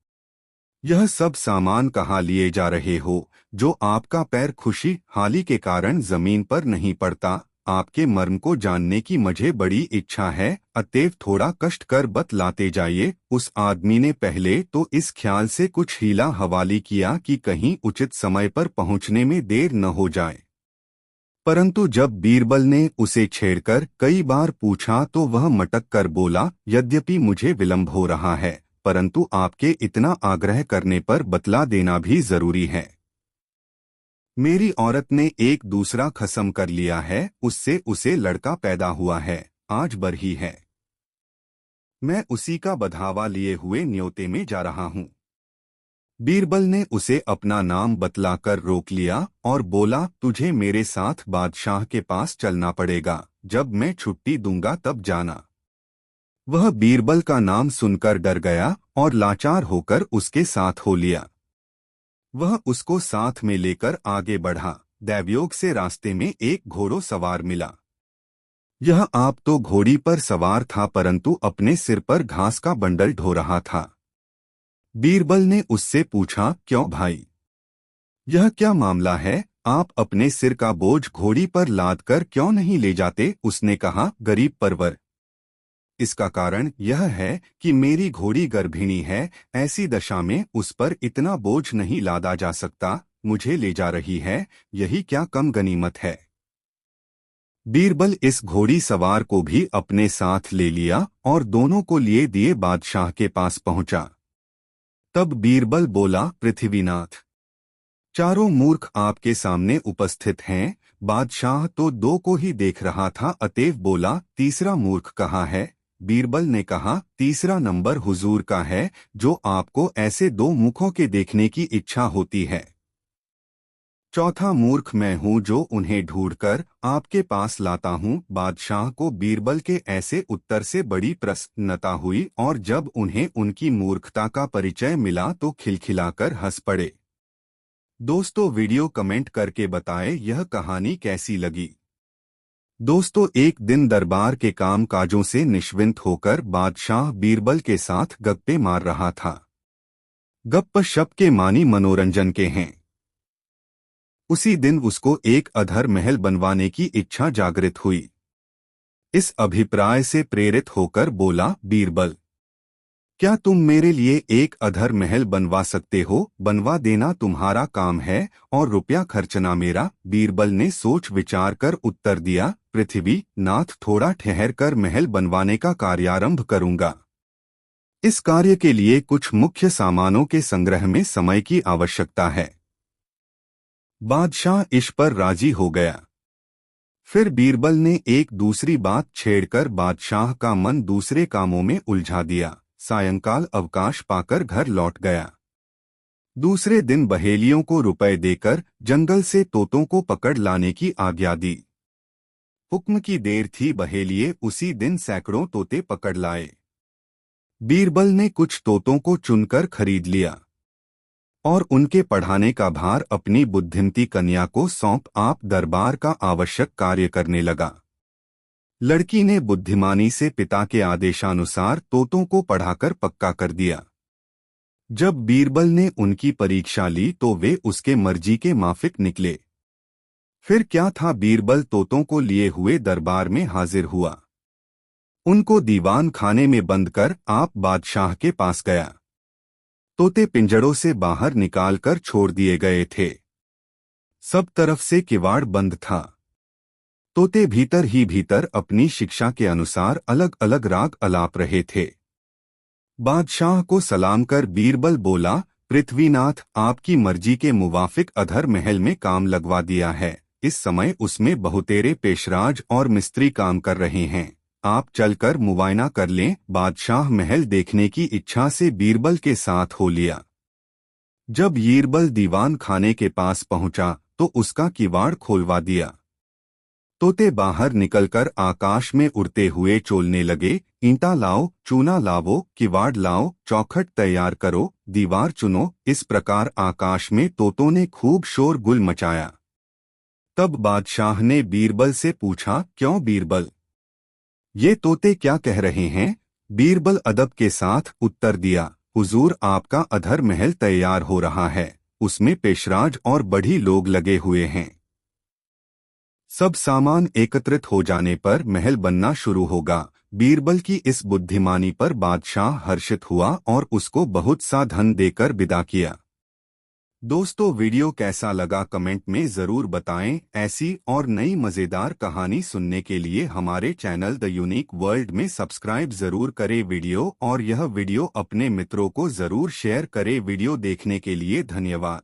यह सब सामान कहाँ लिए जा रहे हो, जो आपका पैर खुशी हाली के कारण जमीन पर नहीं पड़ता? आपके मर्म को जानने की मुझे बड़ी इच्छा है, अतएव थोड़ा कष्ट कर बतलाते जाइए। उस आदमी ने पहले तो इस ख्याल से कुछ हीला हवाली किया कि कहीं उचित समय पर पहुंचने में देर न हो जाए, परंतु जब बीरबल ने उसे छेड़कर कई बार पूछा तो वह मटक कर बोला, यद्यपि मुझे विलंब हो रहा है, परंतु आपके इतना आग्रह करने पर बतला देना भी जरूरी है। मेरी औरत ने एक दूसरा खसम कर लिया है, उससे उसे लड़का पैदा हुआ है, आज बरही है। मैं उसी का बधावा लिए हुए न्योते में जा रहा हूँ। बीरबल ने उसे अपना नाम बतलाकर रोक लिया और बोला, तुझे मेरे साथ बादशाह के पास चलना पड़ेगा, जब मैं छुट्टी दूंगा तब जाना। वह बीरबल का नाम सुनकर डर गया और लाचार होकर उसके साथ हो लिया। वह उसको साथ में लेकर आगे बढ़ा। दैवयोग से रास्ते में एक घोड़ो सवार मिला। यह आप तो घोड़ी पर सवार था, परंतु अपने सिर पर घास का बंडल ढो रहा था। बीरबल ने उससे पूछा, क्यों भाई, यह क्या मामला है? आप अपने सिर का बोझ घोड़ी पर लादकर क्यों नहीं ले जाते? उसने कहा, गरीब परवर, इसका कारण यह है कि मेरी घोड़ी गर्भिणी है, ऐसी दशा में उस पर इतना बोझ नहीं लादा जा सकता, मुझे ले जा रही है, यही क्या कम गनीमत है। बीरबल इस घोड़ी सवार को भी अपने साथ ले लिया और दोनों को लिए दिए बादशाह के पास पहुंचा। तब बीरबल बोला, पृथ्वीनाथ, 4 मूर्ख आपके सामने उपस्थित हैं। बादशाह तो 2 को ही देख रहा था, अतएव बोला, तीसरा मूर्ख कहाँ है? बीरबल ने कहा, तीसरा नंबर हुजूर का है, जो आपको ऐसे 2 मुखों के देखने की इच्छा होती है। चौथा मूर्ख मैं हूँ जो उन्हें ढूंढकर आपके पास लाता हूँ। बादशाह को बीरबल के ऐसे उत्तर से बड़ी प्रसन्नता हुई और जब उन्हें उनकी मूर्खता का परिचय मिला तो खिलखिलाकर हंस पड़े। दोस्तों वीडियो कमेंट करके बताएं यह कहानी कैसी लगी। दोस्तों एक दिन दरबार के काम काजों से निश्चिंत होकर बादशाह बीरबल के साथ गप्पे मार रहा था। गप्प-शप के मानी मनोरंजन के हैं। उसी दिन उसको एक अधर महल बनवाने की इच्छा जागृत हुई। इस अभिप्राय से प्रेरित होकर बोला, बीरबल, क्या तुम मेरे लिए एक अधर महल बनवा सकते हो? बनवा देना तुम्हारा काम है और रुपया खर्चना मेरा। बीरबल ने सोच विचार कर उत्तर दिया, पृथ्वी नाथ, थोड़ा ठहर कर महल बनवाने का कार्यारंभ करूंगा। इस कार्य के लिए कुछ मुख्य सामानों के संग्रह में समय की आवश्यकता है। बादशाह इस पर राजी हो गया। फिर बीरबल ने एक दूसरी बात छेड़कर बादशाह का मन दूसरे कामों में उलझा दिया। सायंकाल अवकाश पाकर घर लौट गया। दूसरे दिन बहेलियों को रुपए देकर जंगल से तोतों को पकड़ लाने की आज्ञा दी। हुक्म की देर थी, बहेलिये उसी दिन सैकड़ों तोते पकड़ लाए। बीरबल ने कुछ तोतों को चुनकर खरीद लिया और उनके पढ़ाने का भार अपनी बुद्धिमती कन्या को सौंप आप दरबार का आवश्यक कार्य करने लगा। लड़की ने बुद्धिमानी से पिता के आदेशानुसार तोतों को पढ़ाकर पक्का कर दिया। जब बीरबल ने उनकी परीक्षा ली तो वे उसके मर्जी के माफिक निकले। फिर क्या था, बीरबल तोतों को लिए हुए दरबार में हाजिर हुआ। उनको दीवान खाने में बंद कर आप बादशाह के पास गया। तोते पिंजड़ों से बाहर निकालकर छोड़ दिए गए थे। सब तरफ से किवाड़ बंद था। तोते भीतर ही भीतर अपनी शिक्षा के अनुसार अलग अलग राग अलाप रहे थे। बादशाह को सलाम कर बीरबल बोला, पृथ्वीनाथ, आपकी मर्जी के मुवाफिक अधर महल में काम लगवा दिया है। इस समय उसमें बहुतेरे पेशराज और मिस्त्री काम कर रहे हैं। आप चलकर मुआयना कर लें। बादशाह महल देखने की इच्छा से बीरबल के साथ हो लिया। जब बीरबल दीवान खाने के पास पहुंचा तो उसका किवाड़ खोलवा दिया। तोते बाहर निकलकर आकाश में उड़ते हुए चोलने लगे, ईंटा लाओ, चूना लावो, किवाड़ लाओ, चौखट तैयार करो, दीवार चुनो। इस प्रकार आकाश में तोतों ने खूब शोर गुल मचाया। तब बादशाह ने बीरबल से पूछा, क्यों बीरबल, ये तोते क्या कह रहे हैं? बीरबल अदब के साथ उत्तर दिया, हुजूर, आपका अधर महल तैयार हो रहा है। उसमें पेशराज और बढ़ी लोग लगे हुए हैं। सब सामान एकत्रित हो जाने पर महल बनना शुरू होगा। बीरबल की इस बुद्धिमानी पर बादशाह हर्षित हुआ और उसको बहुत सा धन देकर विदा किया। दोस्तों, वीडियो कैसा लगा कमेंट में ज़रूर बताएं। ऐसी और नई मज़ेदार कहानी सुनने के लिए हमारे चैनल द यूनिक वर्ल्ड में सब्सक्राइब ज़रूर करें वीडियो और यह वीडियो अपने मित्रों को ज़रूर शेयर करें। वीडियो देखने के लिए धन्यवाद।